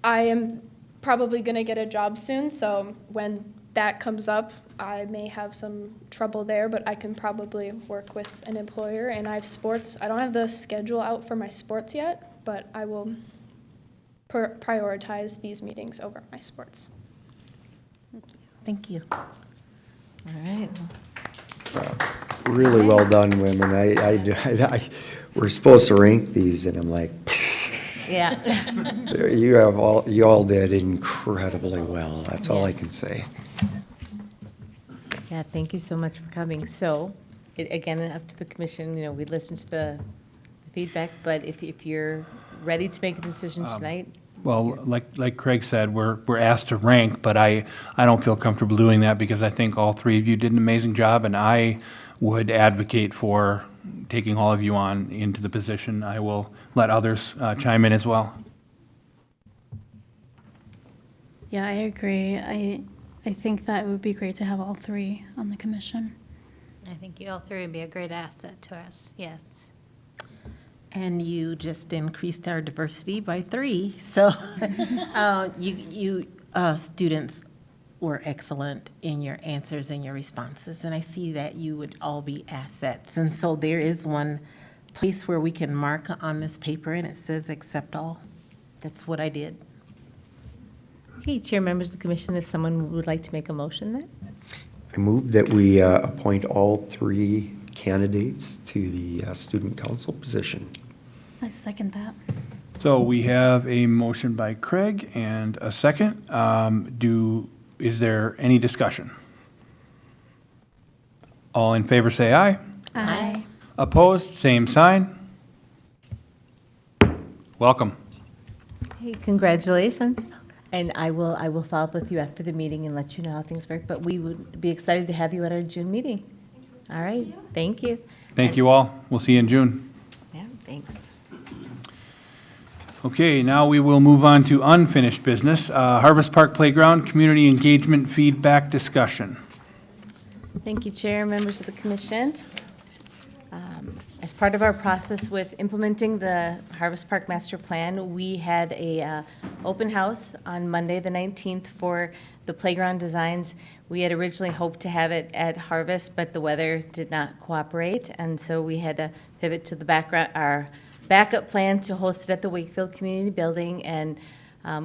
am probably going to get a job soon, so when that comes up, I may have some trouble there, but I can probably work with an employer. And I have sports. I don't have the schedule out for my sports yet, but I will prioritize these meetings over my sports. Thank you. All right. Really well done, women. We're supposed to rank these, and I'm like, Yeah. you all did incredibly well. That's all I can say. Yeah, thank you so much for coming. So, again, up to the commission, we listened to the feedback, but if you're ready to make a decision tonight. Well, like Craig said, we're asked to rank, but I don't feel comfortable doing that because I think all three of you did an amazing job, and I would advocate for taking all of you on into the position. I will let others chime in as well. Yeah, I agree. I think that it would be great to have all three on the commission. I think you all three would be a great asset to us, yes. And you just increased our diversity by 3. So you students were excellent in your answers and your responses. And I see that you would all be assets. And so there is one place where we can mark on this paper and it says accept all. That's what I did. Okay, Chair, members of the commission, if someone would like to make a motion then? I move that we appoint all 3 candidates to the student council position. I second that. So we have a motion by Craig and a second. Is there any discussion? All in favor say aye. Aye. Opposed, same sign. Welcome. Hey, congratulations. And I will follow up with you after the meeting and let you know how things work, but we would be excited to have you at our June meeting. All right, thank you. Thank you all. We'll see you in June. Yeah, thanks. Okay, now we will move on to unfinished business. Harvest Park Playground Community Engagement Feedback Discussion. Thank you, Chair, members of the commission. As part of our process with implementing the Harvest Park Master Plan, we had a open house on Monday, the 19th, for the playground designs. We had originally hoped to have it at Harvest, but the weather did not cooperate, and so we had to pivot to our backup plan to host it at the Wakefield Community Building, and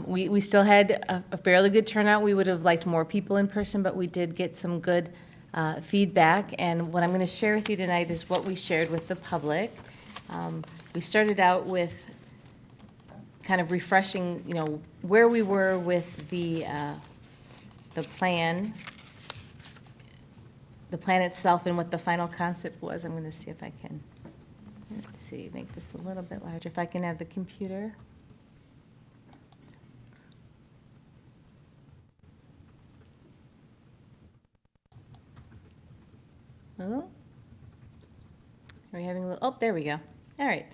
we still had a fairly good turnout. We would have liked more people in person, but we did get some good feedback, and what I'm going to share with you tonight is what we shared with the public. We started out with kind of refreshing, where we were with the plan itself and what the final concept was. I'm going to see if I can, make this a little bit larger. If I can have the computer. Oh, are we having a little, there we go. All right.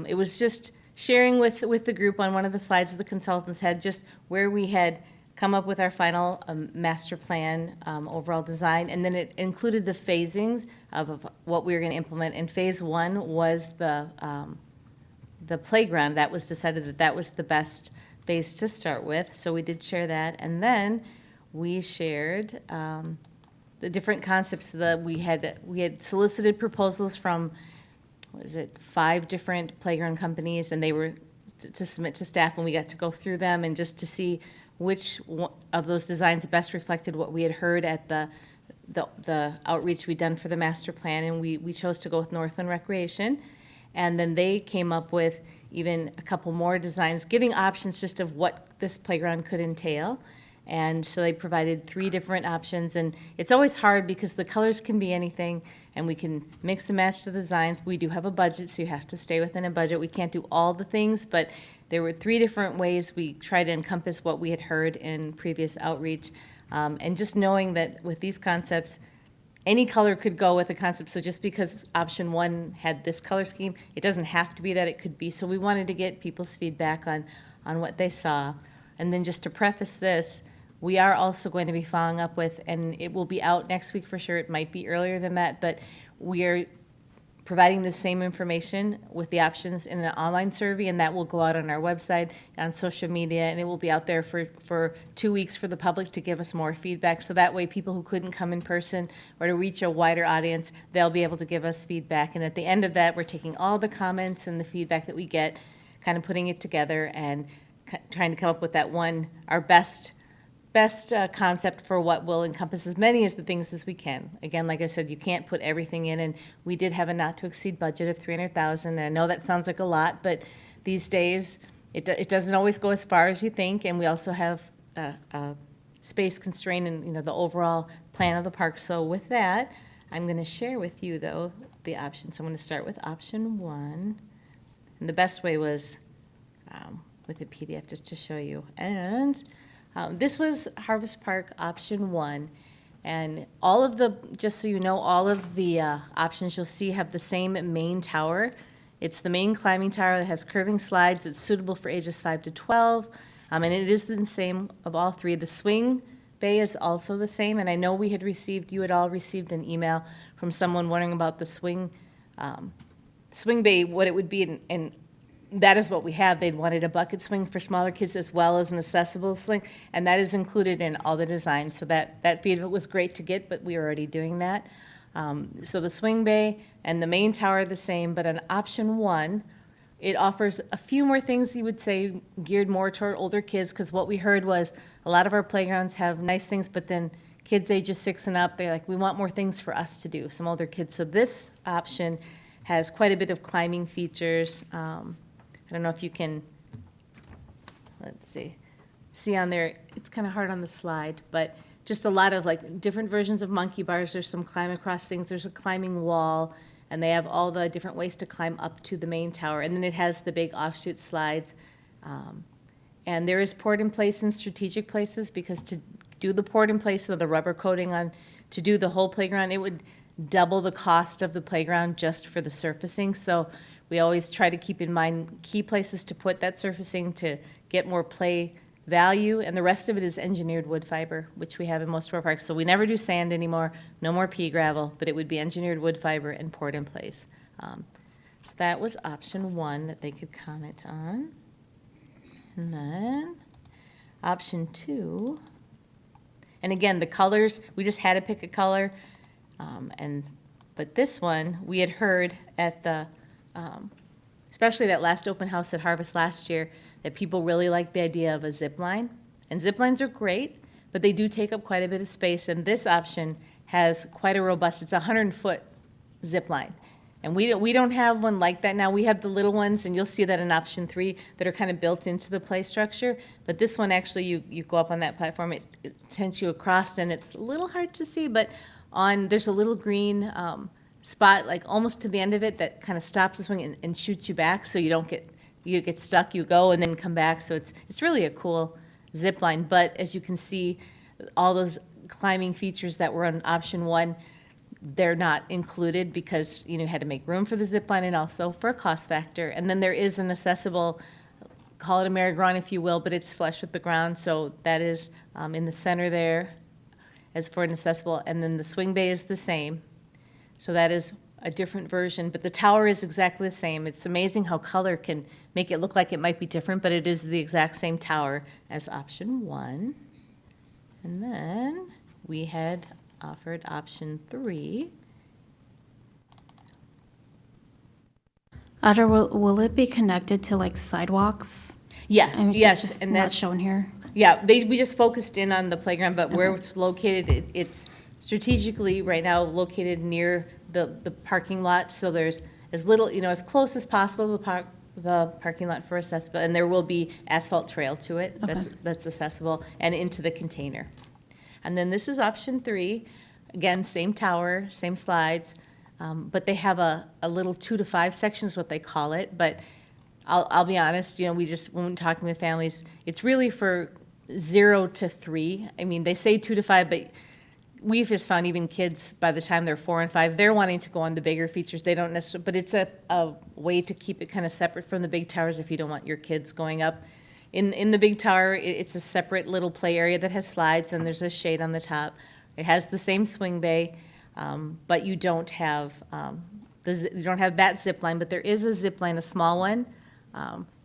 It was just sharing with the group on one of the slides the consultants had, just where we had come up with our final master plan overall design, and then it included the phasings of what we were going to implement. And phase one was the playground. That was decided that was the best phase to start with, so we did share that. And then we shared the different concepts that we had solicited proposals from, 5 different playground companies, and they were to submit to staff, and we got to go through them and just to see which one of those designs best reflected what we had heard at the outreach we'd done for the master plan, and we chose to go with Northland Recreation. And then they came up with even a couple more designs, giving options just of what this playground could entail. And so they provided 3 different options, and it's always hard because the colors can be anything, and we can mix and match the designs. We do have a budget, so you have to stay within a budget. We can't do all the things, but there were 3 different ways we tried to encompass what we had heard in previous outreach. And just knowing that with these concepts, any color could go with a concept. So just because option 1 had this color scheme, it doesn't have to be that, it could be. So we wanted to get people's feedback on what they saw. And then just to preface this, we are also going to be following up with, and it will be out next week for sure, it might be earlier than that, but we are providing the same information with the options in an online survey, and that will go out on our website, on social media, and it will be out there for 2 weeks for the public to give us more feedback. So that way people who couldn't come in person or to reach a wider audience, they'll be able to give us feedback. And at the end of that, we're taking all the comments and the feedback that we get, kind of putting it together and trying to come up with that one, our best concept for what will encompass as many as the things as we can. Again, like I said, you can't put everything in, and we did have a not to exceed budget of $300,000. I know that sounds like a lot, but these days it doesn't always go as far as you think, and we also have space constraint in the overall plan of the park. So with that, I'm going to share with you though the options. So I'm going to start with option 1, and the best way was with the PDF just to show you. And this was Harvest Park option 1, and all of the, just so you know, all of the options you'll see have the same main tower. It's the main climbing tower that has curving slides. It's suitable for ages 5 to 12, and it is the same of all 3. The swing bay is also the same, and I know you had all received an email from someone wondering about the swing bay, what it would be, and that is what we have. They'd wanted a bucket swing for smaller kids as well as an accessible swing, and that is included in all the designs. So that feedback was great to get, but we are already doing that. So the swing bay and the main tower are the same, but on option 1, it offers a few more things you would say geared more toward older kids, because what we heard was a lot of our playgrounds have nice things, but then kids ages 6 and up, they're like, we want more things for us to do, some older kids. So this option has quite a bit of climbing features. I don't know if you can, let's see on there, it's kind of hard on the slide, but just a lot of like different versions of monkey bars. There's some climb across things. There's a climbing wall, and they have all the different ways to climb up to the main tower. And then it has the big offshoot slides. And there is port in place in strategic places, because to do the port in place with the rubber coating on, to do the whole playground, it would double the cost of the playground just for the surfacing. So we always try to keep in mind key places to put that surfacing to get more play value, and the rest of it is engineered wood fiber, which we have in most of our parks. So we never do sand anymore, no more pea gravel, but it would be engineered wood fiber and poured in place. So that was option 1 that they could comment on. And then option 2, and again, the colors, we just had to pick a color, but this one, we had heard at the, especially that last open house at Harvest last year, that people really like the idea of a zip line. And zip lines are great, but they do take up quite a bit of space. And this option has quite a robust, it's a 100-foot zip line. And we don't have one like that now. We have the little ones, and you'll see that in option 3 that are kind of built into the play structure. But this one, actually, you go up on that platform, it sends you across, and it's a little hard to see, but there's a little green spot, like almost to the end of it, that kind of stops the swing and shoots you back, so you don't get stuck, you go and then come back. So it's really a cool zip line. But as you can see, all those climbing features that were on option 1, they're not included because you had to make room for the zip line and also for a cost factor. And then there is an accessible, call it a merry-go-round if you will, but it's flush with the ground. So that is in the center there as for an accessible. And then the swing bay is the same. So that is a different version, but the tower is exactly the same. It's amazing how color can make it look like it might be different, but it is the exact same tower as option 1. And then we had offered option 3. Audra, will it be connected to like sidewalks? Yes, I mean, yes, it's just and not that's shown here. Yeah, we just focused in on the playground, but where it's located, it's strategically right now located near the parking lot, so there's as little, as close as possible to the parking lot for accessible, and there will be asphalt trail to it that's accessible and into the container. And then this is option 3. Again, same tower, same slides, but they have a little 2 to 5 sections, what they call it. But I'll be honest, when we're talking with families, it's really for 0 to 3. I mean, they say 2 to 5, but we've just found even kids, by the time they're 4 and 5, they're wanting to go on the bigger features. They don't necessarily, but it's a way to keep it kind of separate from the big towers if you don't want your kids going up. In the big tower, it's a separate little play area that has slides, and there's a shade on the top. It has the same swing bay, but you don't have that zip line. But there is a zip line, a small one,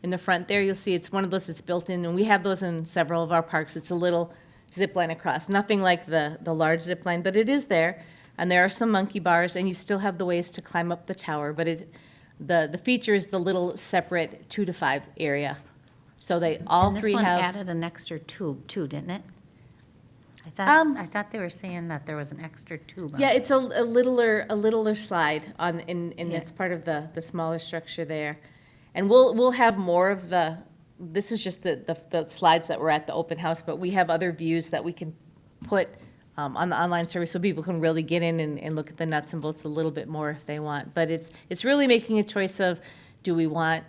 in the front there. You'll see it's one of those that's built in, and we have those in several of our parks. It's a little zip line across, nothing like the large zip line, but it is there. And there are some monkey bars, and you still have the ways to climb up the tower. But the feature is the little separate 2 to 5 area. So they all three have. And this one added an extra tube too, didn't it? I thought they were saying that there was an extra tube. Yeah, it's a littler slide it's part of the smaller structure there. And we'll have more of this is just the slides that were at the open house, but we have other views that we can put on the online service so people can really get in and look at the nuts and bolts a little bit more if they want. But it's really making a choice of, do we want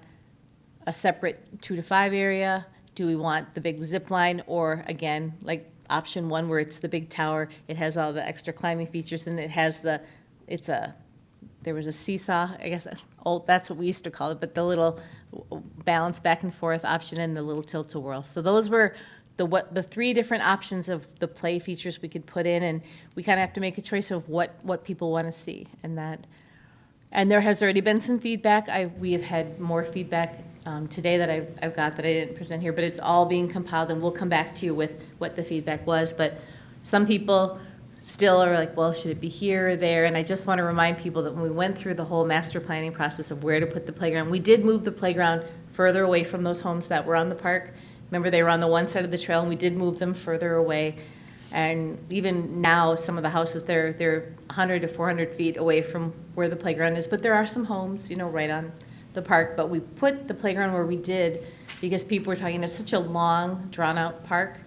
a separate 2 to 5 area? Do we want the big zip line? Or again, like option 1 where it's the big tower, it has all the extra climbing features, and it has there was a seesaw, I guess, that's what we used to call it, but the little balance back and forth option and the little tilt-a-whirl. So those were the 3 different options of the play features we could put in, and we kind of have to make a choice of what people want to see. And there has already been some feedback. We have had more feedback today that I've got that I didn't present here, but it's all being compiled, and we'll come back to you with what the feedback was. But some people still are like, well, should it be here or there? And I just want to remind people that when we went through the whole master planning process of where to put the playground, we did move the playground further away from those homes that were on the park. Remember, they were on the one side of the trail, and we did move them further away. And even now, some of the houses, they're 100 to 400 feet away from where the playground is, but there are some homes, right on the park. But we put the playground where we did because people were talking, it's such a long, drawn-out park.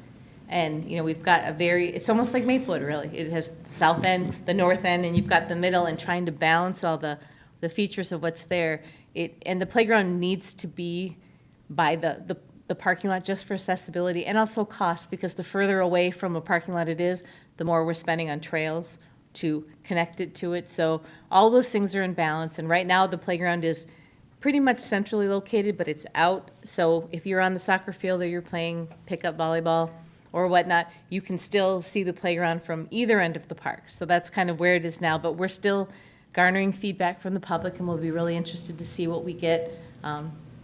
And, we've got it's almost like Maplewood, really. It has the south end, the north end, and you've got the middle, and trying to balance all the features of what's there. And the playground needs to be by the parking lot just for accessibility and also cost, because the further away from a parking lot it is, the more we're spending on trails to connect it to it. So all those things are in balance. And right now, the playground is pretty much centrally located, but it's out. So if you're on the soccer field or you're playing pickup volleyball or whatnot, you can still see the playground from either end of the park. So that's kind of where it is now, but we're still garnering feedback from the public, and we'll be really interested to see what we get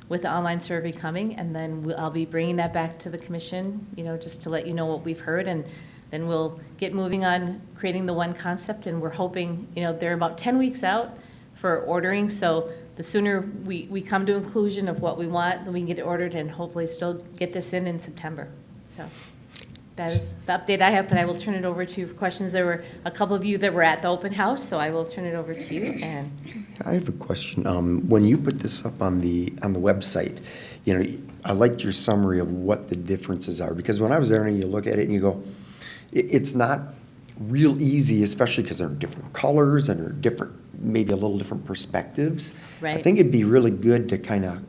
with the online survey coming, and then I'll be bringing that back to the commission, just to let you know what we've heard, and then we'll get moving on creating the one concept, and we're hoping, they're about 10 weeks out for ordering, so the sooner we come to inclusion of what we want, then we can get it ordered and hopefully still get this in September. So that is the update I have, but I will turn it over to you for questions. There were a couple of you that were at the open house, so I will turn it over to you. And I have a question. When you put this up on the website, I liked your summary of what the differences are, because when I was there and you look at it and you go, it's not real easy, especially because there are different colors and there are different, maybe a little different perspectives. Right. I think it'd be really good to kind of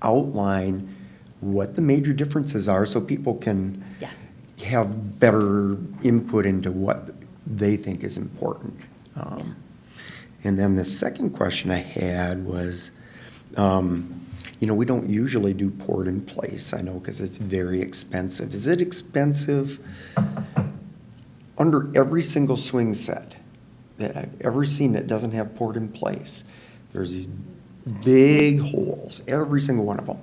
outline what the major differences are so people can yes. have better input into what they think is important. And then the second question I had was, we don't usually do port in place, I know, because it's very expensive. Is it expensive under every single swing set that I've ever seen that doesn't have port in place? There's these big holes, every single one of them.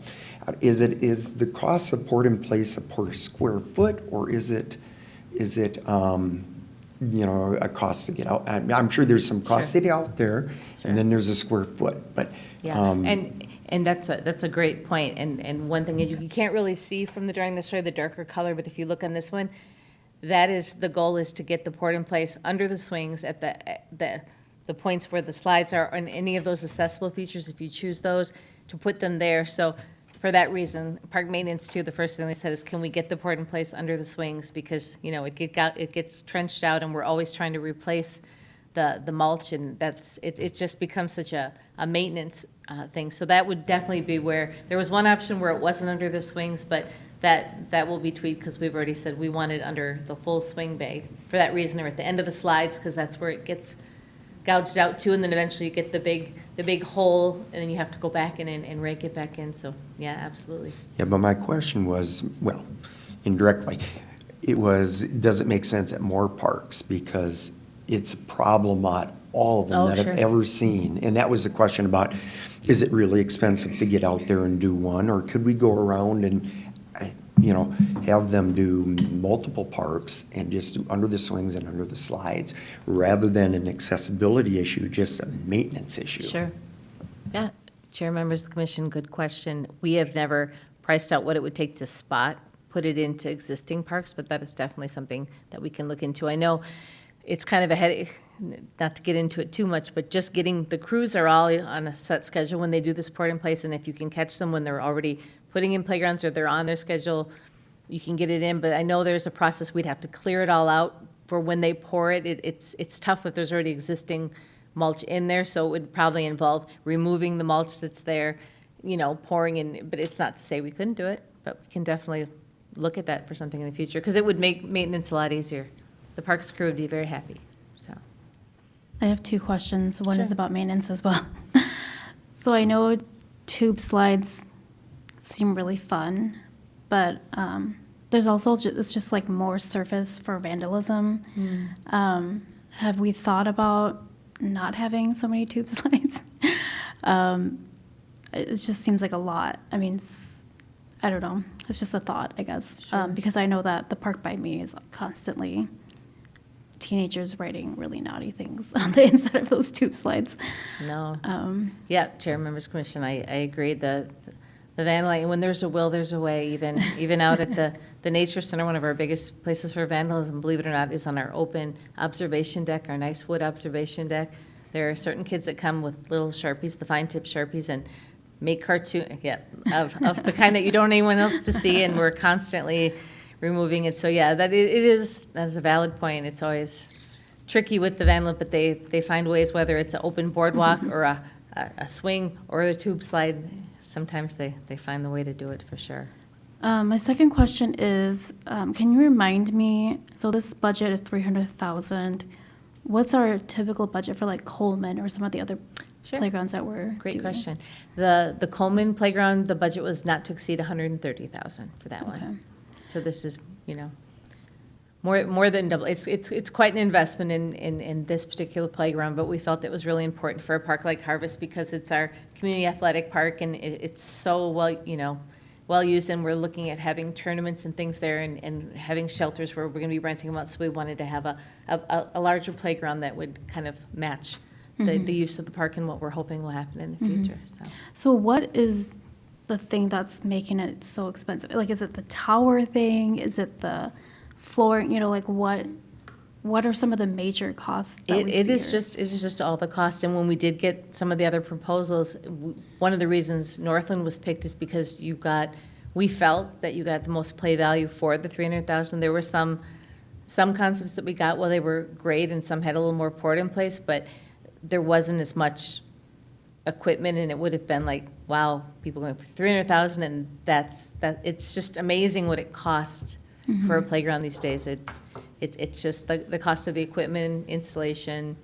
Is the cost of port in place per square foot, or is it a cost to get out? I'm sure there's some cost to get out there, and then there's a square foot. But yeah, and that's a great point. And one thing is you can't really see from the drawing necessarily the darker color, but if you look on this one, that is the goal, is to get the port in place under the swings at the points where the slides are, and any of those accessible features, if you choose those, to put them there. So for that reason, park maintenance too, the first thing they said is, can we get the port in place under the swings? Because, it gets trenched out, and we're always trying to replace the mulch, and it just becomes such a maintenance thing. So that would definitely be where, there was one option where it wasn't under the swings, but that will be tweaked, because we've already said we want it under the full swing bay for that reason, or at the end of the slides, because that's where it gets gouged out too, and then eventually you get the big hole, and then you have to go back in and rake it back in. So yeah, absolutely. Yeah, but my question was, well, indirectly, does it make sense at more parks? Because it's a problem at all of them that sure. I've ever seen. And that was the question about, is it really expensive to get out there and do one, or could we go around and have them do multiple parks and just do under the swings and under the slides, rather than an accessibility issue, just a maintenance issue? Sure. Yeah, Chair, members of the commission, good question. We have never priced out what it would take to put it into existing parks, but that is definitely something that we can look into. I know it's kind of a headache, not to get into it too much, but just getting, the crews are all on a set schedule when they do this port in place, and if you can catch them when they're already putting in playgrounds or they're on their schedule, you can get it in. But I know there's a process, we'd have to clear it all out for when they pour it. It's tough if there's already existing mulch in there, so it would probably involve removing the mulch that's there, pouring in, but it's not to say we couldn't do it, but we can definitely look at that for something in the future, because it would make maintenance a lot easier. The parks crew would be very happy, so. I have two questions. One Sure. is about maintenance as well. So I know tube slides seem really fun, but there's also, it's just like more surface for vandalism. Have we thought about not having so many tube slides? It just seems like a lot. I mean, I don't know. It's just a thought, I guess. Sure. Because I know that the park by me is constantly teenagers writing really naughty things on the inside of those tube slides. No. Yeah, Chair, members, commission, I agree. The the vandalizing. When there's a will, there's a way. Even out at the Nature Center, one of our biggest places for vandalism, believe it or not, is on our open observation deck, our nice wood observation deck. There are certain kids that come with little Sharpies, the fine tip Sharpies, and make cartoon, of the kind that you don't want anyone else to see, and we're constantly removing it. So yeah, that is a valid point. It's always tricky with the vandalism, but they find ways, whether it's an open boardwalk or a swing or a tube slide. Sometimes they find the way to do it for sure. My second question is, can you remind me, so this budget is $300,000. What's our typical budget for like Coleman or some of the other playgrounds that we're Great doing? question. The Coleman playground, the budget was not to exceed $130,000 for that one. So this is, more than double. It's quite an investment in this particular playground, but we felt it was really important for a park like Harvest because it's our community athletic park and it's so well used, and we're looking at having tournaments and things there and having shelters where we're going to be renting them out. So we wanted to have a larger playground that would kind of match the use of the park and what we're hoping will happen in the future. So what is the thing that's making it so expensive? Like, is it the tower thing? Is it the flooring? Like what are some of the major costs that we see It is here? just all the costs. And when we did get some of the other proposals, one of the reasons Northland was picked is because we felt that you got the most play value for the $300,000. There were some concepts that we got, well, they were great, and some had a little more port in place, but there wasn't as much equipment, and it would have been like, wow, people going for $300,000, and it's just amazing what it costs for a playground these days. It's just the cost of the equipment, installation,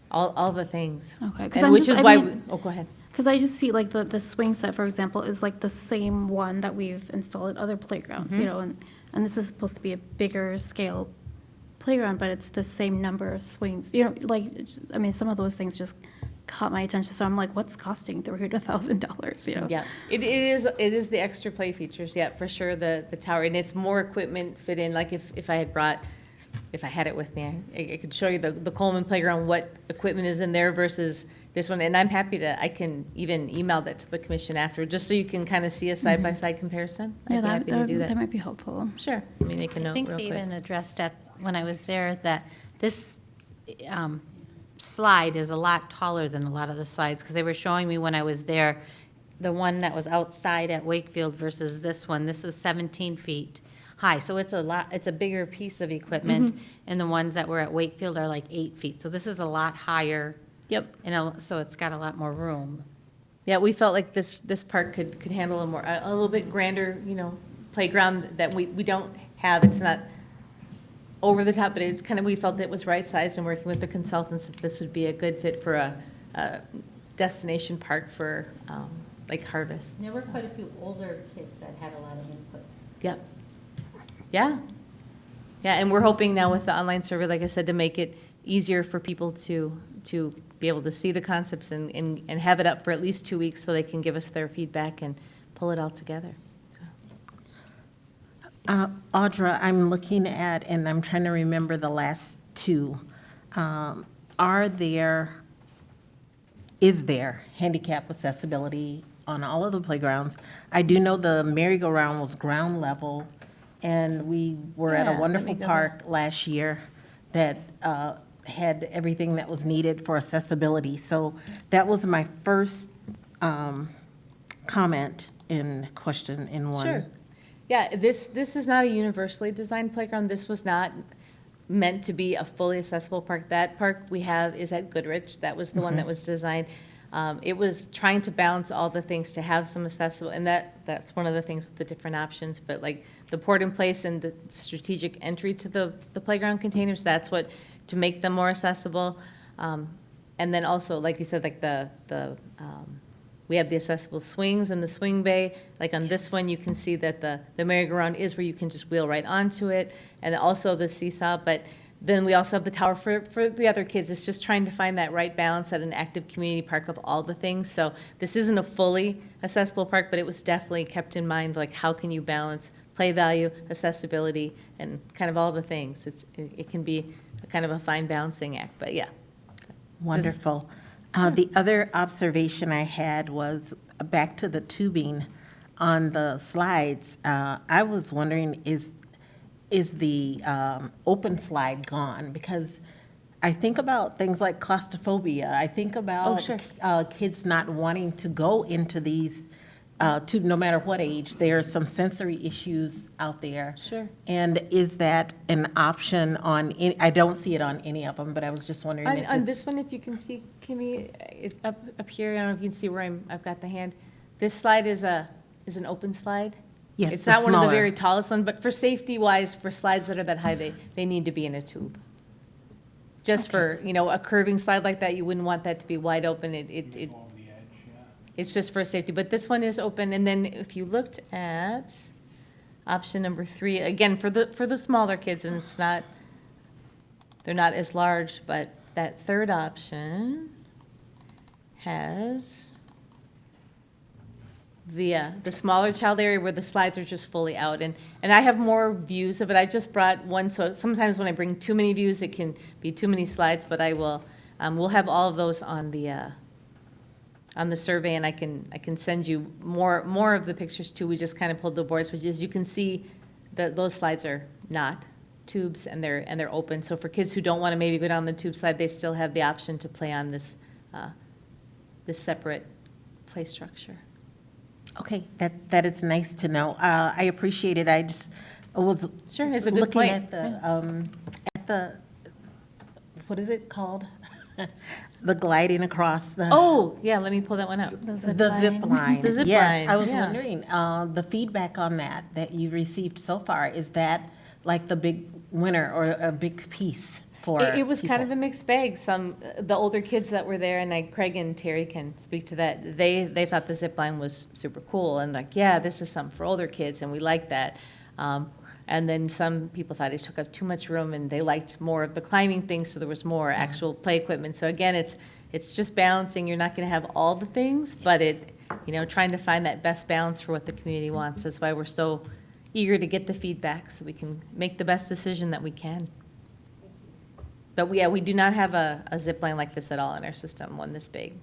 all the things. Okay, And which is why go ahead. Because I just see like the swing set, for example, is like the same one that we've installed at other playgrounds, and this is supposed to be a bigger scale playground, but it's the same number of swings. Some of those things just caught my attention. So I'm like, what's costing $300,000? Yeah, it is the extra play features. Yeah, for sure. The tower, and it's more equipment fit in. Like if I had it with me, I could show you the Coleman playground, what equipment is in there versus this one. And I'm happy I can even email that to the commission after, just so you can kind of see a side-by-side comparison. Yeah, I'd be happy to do that. That might be helpful. Sure. Let me make a note I think real they quick. even addressed when I was there that this slide is a lot taller than a lot of the slides, because they were showing me when I was there, the one that was outside at Wakefield versus this one. This is 17 feet high, so it's a bigger piece of equipment, and the ones that were at Wakefield are like 8 feet. So this is a lot higher. Yep. So it's got a lot more room. Yeah, we felt like this park could handle a little bit grander, playground that we don't have. It's not over the top, but it's kind of, we felt it was right sized, and working with the consultants that this would be a good fit for a destination park for like Harvest. There were quite a few older kids that had a lot of input. Yep. Yeah. Yeah, and we're hoping now with the online survey, like I said, to make it easier for people to be able to see the concepts and have it up for at least 2 weeks so they can give us their feedback and pull it all together. Audra, I'm looking at, and I'm trying to remember the last two. Is there handicap accessibility on all of the playgrounds? I do know the merry-go-round was ground level, and we were at a Yeah, wonderful let me go park last year that had everything that was needed for accessibility. So that was my first comment in question in one. Sure. Yeah, this is not a universally designed playground. This was not meant to be a fully accessible park. That park we have is at Goodrich. That was the one that was designed. It was trying to balance all the things to have some accessible, and that's one of the things with the different options. But like the port in place and the strategic entry to the playground containers, that's what, to make them more accessible. And then also, like you said, like we have the accessible swings in the swing bay. Like on this one, you can see that the merry-go-round is where you can just wheel right onto it, and also the seesaw. But then we also have the tower for the other kids. It's just trying to find that right balance at an active community park of all the things. So this isn't a fully accessible park, but it was definitely kept in mind, like how can you balance play value, accessibility, and kind of all the things. It can be kind of a fine balancing act, but yeah. Wonderful. The other observation I had was back to the tubing. on the slides, I was wondering, is the open slide gone? Because I think about things like claustrophobia. I think about sure. kids not wanting to go into these, to no matter what age. There are some sensory issues out there. Sure. And is that an option on, I don't see it on any of them, but I was just wondering if On this one, if you can see, Kimmy, it's up here, I don't know if you can see where I've got the hand. This slide is an open slide. Yes, It's the not one of the smaller. very tallest ones, but for safety-wise, for slides that are that high, they need to be in a tube. Just for, a curving slide like that, you wouldn't want that to be wide open. It's just for safety. But this one is open, and then if you looked at option number 3, again, for the smaller kids, and they're not as large, but that third option has the smaller child area where the slides are just fully out. And I have more views of it. I just brought one, so sometimes when I bring too many views, it can be too many slides, but I will, we'll have all of those on the survey, and I can send you more of the pictures too. We just kind of pulled the boards, which is, you can see that those slides are not tubes, and they're open. So for kids who don't want to maybe go down the tube slide, they still have the option to play on this separate play structure. Okay, that is nice to know. I appreciate it. I was Sure, it's a good looking point. at the, what is it called? The gliding across the. Oh, yeah, let me pull that one up. The zip line. The zip Yes, line, I was yeah. wondering, the feedback on that you've received so far, is that like the big winner or a big piece for It was kind of people? a mixed bag. The older kids that were there, and Craig and Terry can speak to that, they thought the zip line was super cool, and like, yeah, this is something for older kids, and we like that. And then some people thought it took up too much room, and they liked more of the climbing things, so there was more actual play equipment. So again, it's just balancing. You're not going to have all the things, but trying to find that best balance for what the community wants. That's why we're so eager to get the feedback, so we can make the best decision that we can. But we do not have a zip line like this at all in our system, one this big.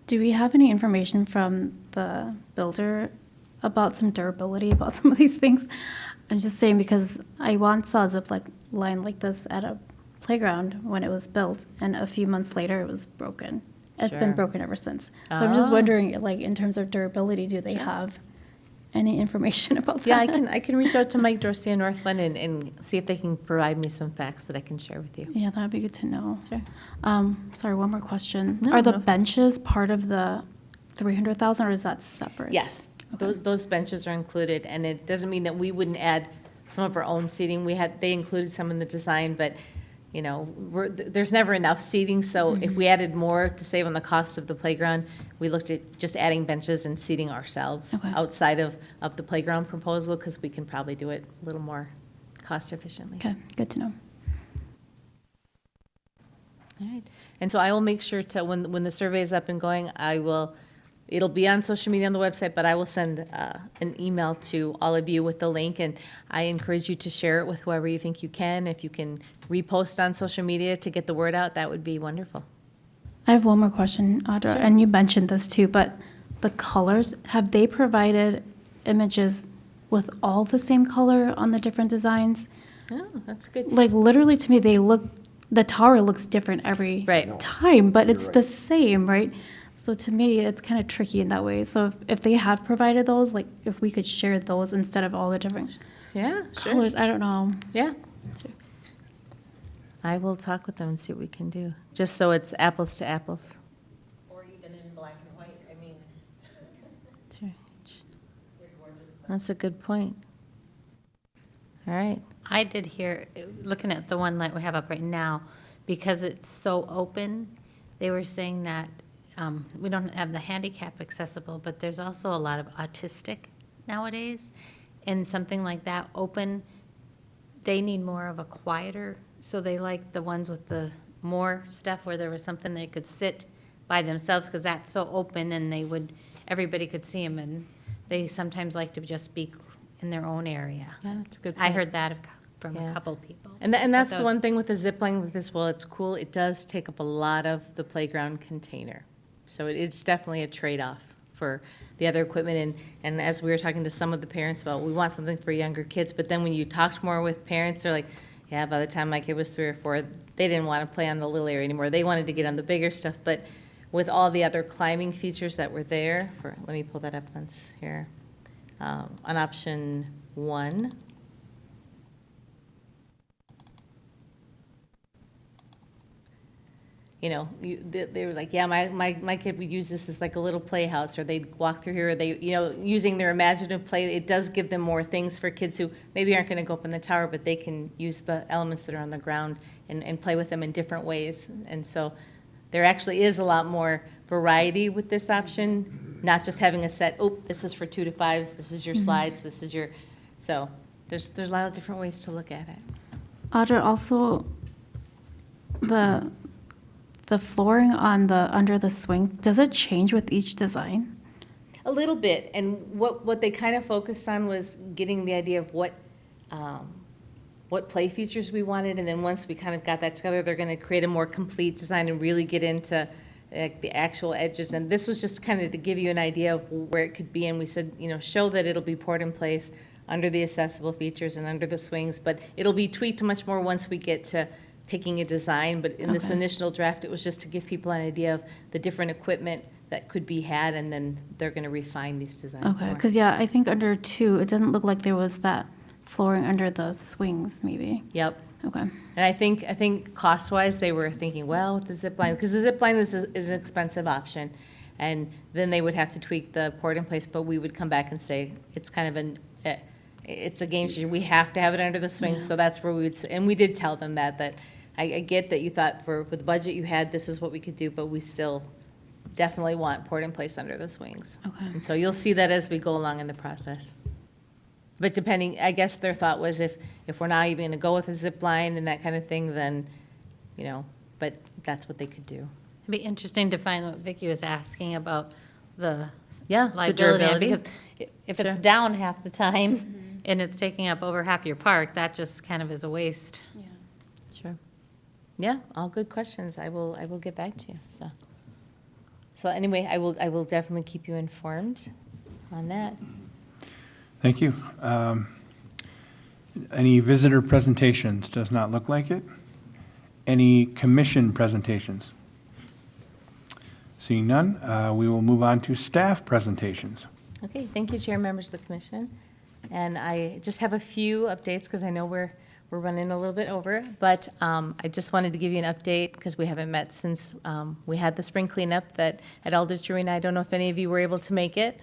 Do we have any information from the builder about some durability about some of these things? I'm just saying because I once saw a zip line like this at a playground when it was built, and a few months later it was broken. It's been Sure. broken ever since. So I'm just Oh. wondering, in terms of durability, do they have any information about that? Yeah, I can reach out to Mike Dorsey in Northland and see if they can provide me some facts that I can share with you. Yeah, that'd be good to know. Sure. Sorry, one more question. No, Are the no. benches part of the 300,000, or is that separate? Yes, those benches are included, and it doesn't mean that we wouldn't add some of our own seating. They included some in the design, but, there's never enough seating, so if we added more to save on the cost of the playground, we looked at just adding benches and seating ourselves Okay. outside of the playground proposal, because we can probably do it a little more cost efficiently. Okay, good to know. All right, and so I will make sure to, when the survey is up and going, it'll be on social media on the website, but I will send an email to all of you with the link, and I encourage you to share it with whoever you think you can. If you can repost on social media to get the word out, that would be wonderful. I have one more question, Audra, Sure. and you mentioned this too, but the colors, have they provided images with all the same color on the different designs? Oh, that's good. Literally to me, the tower looks different every time, but it's the same, right? So to me, it's kind of tricky in that way. So if they have provided those, if we could share those instead of all the different Yeah, sure. colors, I don't know. Yeah. I will talk with them and see what we can do, just so it's apples to apples. Or even in black and white, I mean. Sure. That's a good point. All right. I did hear, looking at the one that we have up right now, because it's so open, they were saying that we don't have the handicap accessible, but there's also a lot of autistic nowadays. And something like that open, they need more of a quieter, so they like the ones with the more stuff where there was something they could sit by themselves, because that's so open, and everybody could see them, and they sometimes like to just be in their own area. Yeah, that's a good I point. heard that from Yeah. a couple people. And that's But the one thing with the zip line like this, well, it's cool, it does take up a lot of the playground container. So it's definitely a trade-off for the other equipment. And as we were talking to some of the parents about, we want something for younger kids, but then when you talked more with parents, they're like, yeah, by the time my kid was 3 or 4, they didn't want to play on the little area anymore. They wanted to get on the bigger stuff, but with all the other climbing features that were there, let me pull that up once here. On option 1, you know, they were like, yeah, my kid would use this as like a little playhouse, or they'd walk through here, or they, you know, using their imaginative play, it does give them more things for kids who maybe aren't going to go up in the tower, but they can use the elements that are on the ground and play with them in different ways. And so there actually is a lot more variety with this option, not just having a set, oh, this is for 2 to 5s, this is your slides, this is your, so there's a lot of different ways to look at it. Audra, also the flooring on the under the swings, does it change with each design? A little bit, and what they kind of focused on was getting the idea of what play features we wanted, and then once we kind of got that together, they're going to create a more complete design and really get into the actual edges. And this was just kind of to give you an idea of where it could be, and we said, you know, show that it'll be poured in place under the accessible features and under the swings, but it'll be tweaked much more once we get to picking a design. But in this initial draft, it was just to give people an idea of the different equipment that could be had, and then they're going to refine these designs. Okay, because yeah, I think under 2, it doesn't look like there was that flooring under the swings, maybe. Yep. Okay. And I think cost-wise, they were thinking, well, with the zip line, because the zip line is an expensive option, and then they would have to tweak the port in place, but we would come back and say, it's kind of it's a game changer. We have to have it under the swings, so that's where we would, and we did tell them that I get that you thought with the budget you had, this is what we could do, but we still definitely want port in place under the swings. Okay. And so you'll see that as we go along in the process. But depending, I guess their thought was if we're not even going to go with a zip line and that kind of thing, then, you know, but that's what they could do. It'd be interesting to find what Vicki was asking about the Yeah, the liability. durability. Because if it's down half the time and it's taking up over half your park, that just kind of is a waste. Yeah. Sure. Yeah, all good questions. I will get back to you. So anyway, I will definitely keep you informed on that. Thank you. Any visitor presentations? Does not look like it. Any commission presentations? Seeing none, we will move on to staff presentations. Okay, thank you, Chair, members of the commission. And I just have a few updates because I know we're running a little bit over, but I just wanted to give you an update because we haven't met since we had the spring cleanup at Aldrich Arena. I don't know if any of you were able to make it,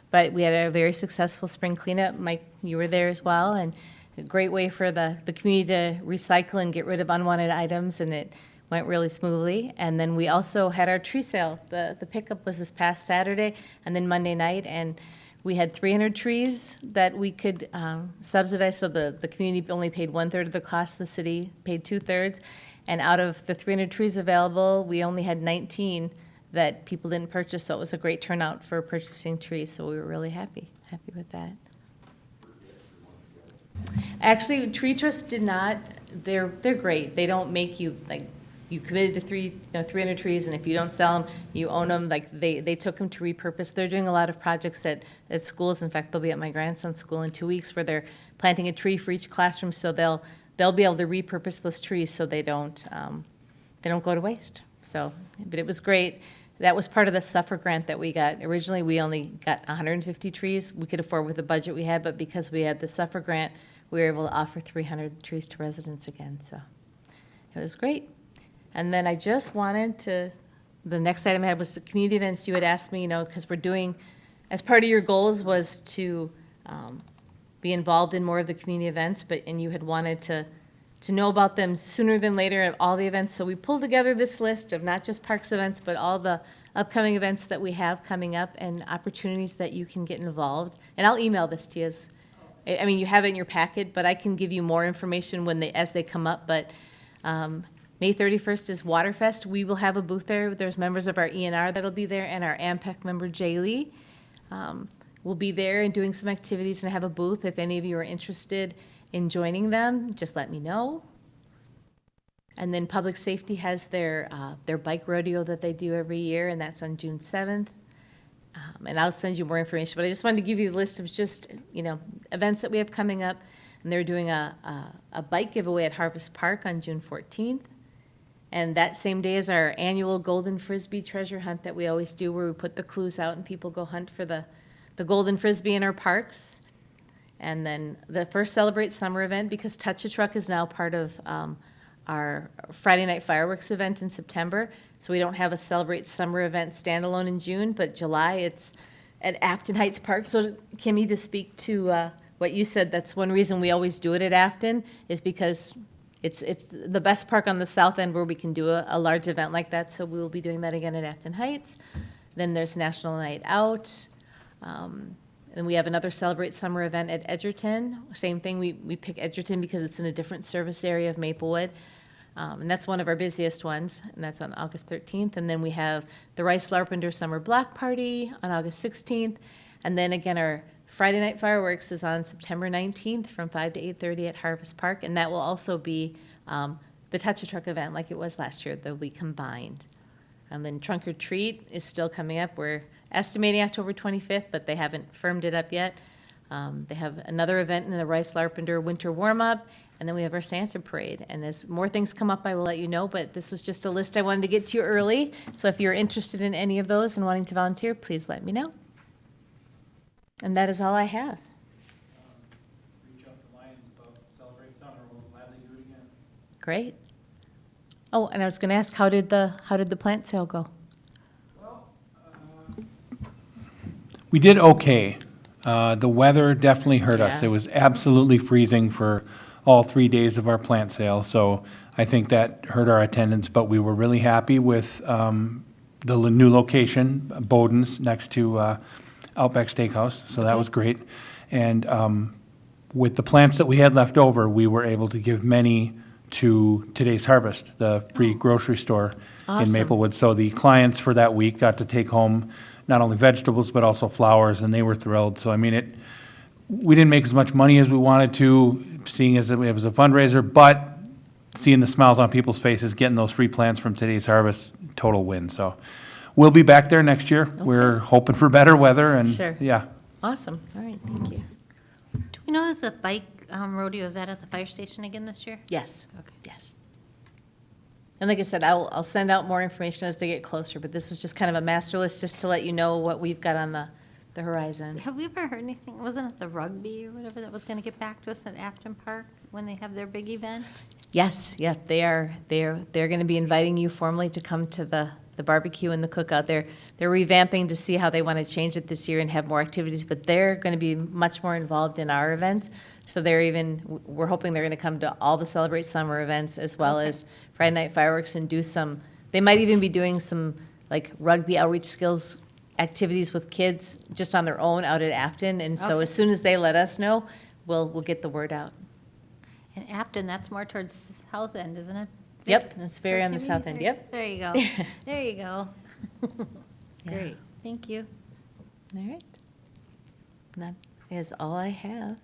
but we had a very successful spring cleanup. Mike, you were there as well, and a great way for the community to recycle and get rid of unwanted items, and it went really smoothly. And then we also had our tree sale. The pickup was this past Saturday and then Monday night, and we had 300 trees that we could subsidize, so the community only paid 1/3 of the cost, the city paid 2/3. And out of the 300 trees available, we only had 19 that people didn't purchase, so it was a great turnout for purchasing trees, so we were really happy with that. Actually, Tree Trust did not, they're great. They don't make you, like, you committed to 300 trees, and if you don't sell them, you own them. Like, they took them to repurpose. They're doing a lot of projects at schools. In fact, they'll be at my grandson's school in 2 weeks where they're planting a tree for each classroom, so they'll be able to repurpose those trees so they don't go to waste. So, but it was great. That was part of the Suffer grant that we got. Originally, we only got 150 trees. We could afford with the budget we had, but because we had the Suffer grant, we were able to offer 300 trees to residents again. So it was great. And then I just wanted to, the next item I had was the community events. You had asked me, because we're doing, as part of your goals was to be involved in more of the community events, and you had wanted to know about them sooner than later at all the events. So we pulled together this list of not just parks events, but all the upcoming events that we have coming up and opportunities that you can get involved. And I'll email this to you. I mean, you have it in your packet, but I can give you more information as they come up. But May 31st is Waterfest. We will have a booth there. There's members of our ENR that'll be there, and our AMPEC member, Jay Lee, will be there and doing some activities and have a booth. If any of you are interested in joining them, just let me know. And then Public Safety has their bike rodeo that they do every year, and that's on June 7th. And I'll send you more information, but I just wanted to give you a list of just, events that we have coming up. And they're doing a bike giveaway at Harvest Park on June 14th. And that same day is our annual Golden Frisbee treasure hunt that we always do, where we put the clues out and people go hunt for the Golden Frisbee in our parks. And then the first Celebrate Summer event, because Touch a Truck is now part of our Friday Night Fireworks event in September. So we don't have a Celebrate Summer event standalone in June, but July it's at Afton Heights Park. So Kimmy, to speak to what you said, that's one reason we always do it at Afton, is because it's the best park on the south end where we can do a large event like that. So we will be doing that again at Afton Heights. Then there's National Night Out. And we have another Celebrate Summer event at Edgerton. Same thing, we pick Edgerton because it's in a different service area of Maplewood. And that's one of our busiest ones, and that's on August 13th. And then we have the Rice Larpenter Summer Block Party on August 16th. And then again, our Friday Night Fireworks is on September 19th from 5 to 8:30 at Harvest Park. And that will also be the Touch a Truck event like it was last year. They'll be combined. And then Trunk or Treat is still coming up. We're estimating October 25th, but they haven't firmed it up yet. They have another event in the Rice Larpenter Winter Warm-Up, and then we have our Santa Parade. And as more things come up, I will let you know, but this was just a list I wanted to get to you early. So if you're interested in any of those and wanting to volunteer, please let me know. And that is all I have. Reach out to Lions about Celebrate Summer. We'll gladly do it again. Great. Oh, and I was going to ask, how did the plant sale go? We did okay. The weather definitely hurt us. Yeah. It was absolutely freezing for all 3 days of our plant sale, so I think that hurt our attendance, but we were really happy with the new location, Bowden's, next to Outback Steakhouse, so that was great. And with the plants that we had left over, we were able to give many to Today's Harvest, the free grocery store in Awesome. Maplewood. So the clients for that week got to take home not only vegetables, but also flowers, and they were thrilled. So, I mean, we didn't make as much money as we wanted to, seeing as it was a fundraiser, but seeing the smiles on people's faces, getting those free plants from Today's Harvest, total win. So we'll be back there next year. We're hoping for better weather, and Sure. yeah. Awesome. All right, thank you. Do we know if the bike rodeo is at the fire station again this year? Yes. Okay. Yes. And like I said, I'll send out more information as they get closer, but this was just kind of a master list just to let you know what we've got on the horizon. Have we ever heard anything? Wasn't it the rugby or whatever that was going to get back to us at Afton Park when they have their big event? Yes, yeah, they're going to be inviting you formally to come to the barbecue and the cookout. They're revamping to see how they want to change it this year and have more activities, but they're going to be much more involved in our events. So we're hoping they're going to come to all the Celebrate Summer events as well as Friday Night Fireworks and they might even be doing some like rugby outreach skills activities with kids just on their own out at Afton. And so as soon as they let us know, we'll get the word out. And Afton, that's more towards the south end, isn't it? Yep, that's very on the south end, yep. There you go. There you go. Great, thank you. All right. That is all I have.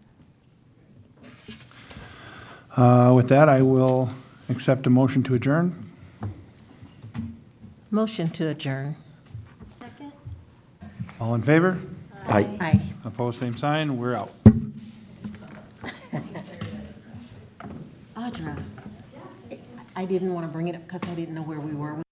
With that, I will accept a motion to adjourn. Motion to adjourn. Second? All in favor? Aye. Aye. Opposed, same sign. We're out. Audra, I didn't want to bring it up because I didn't know where we were with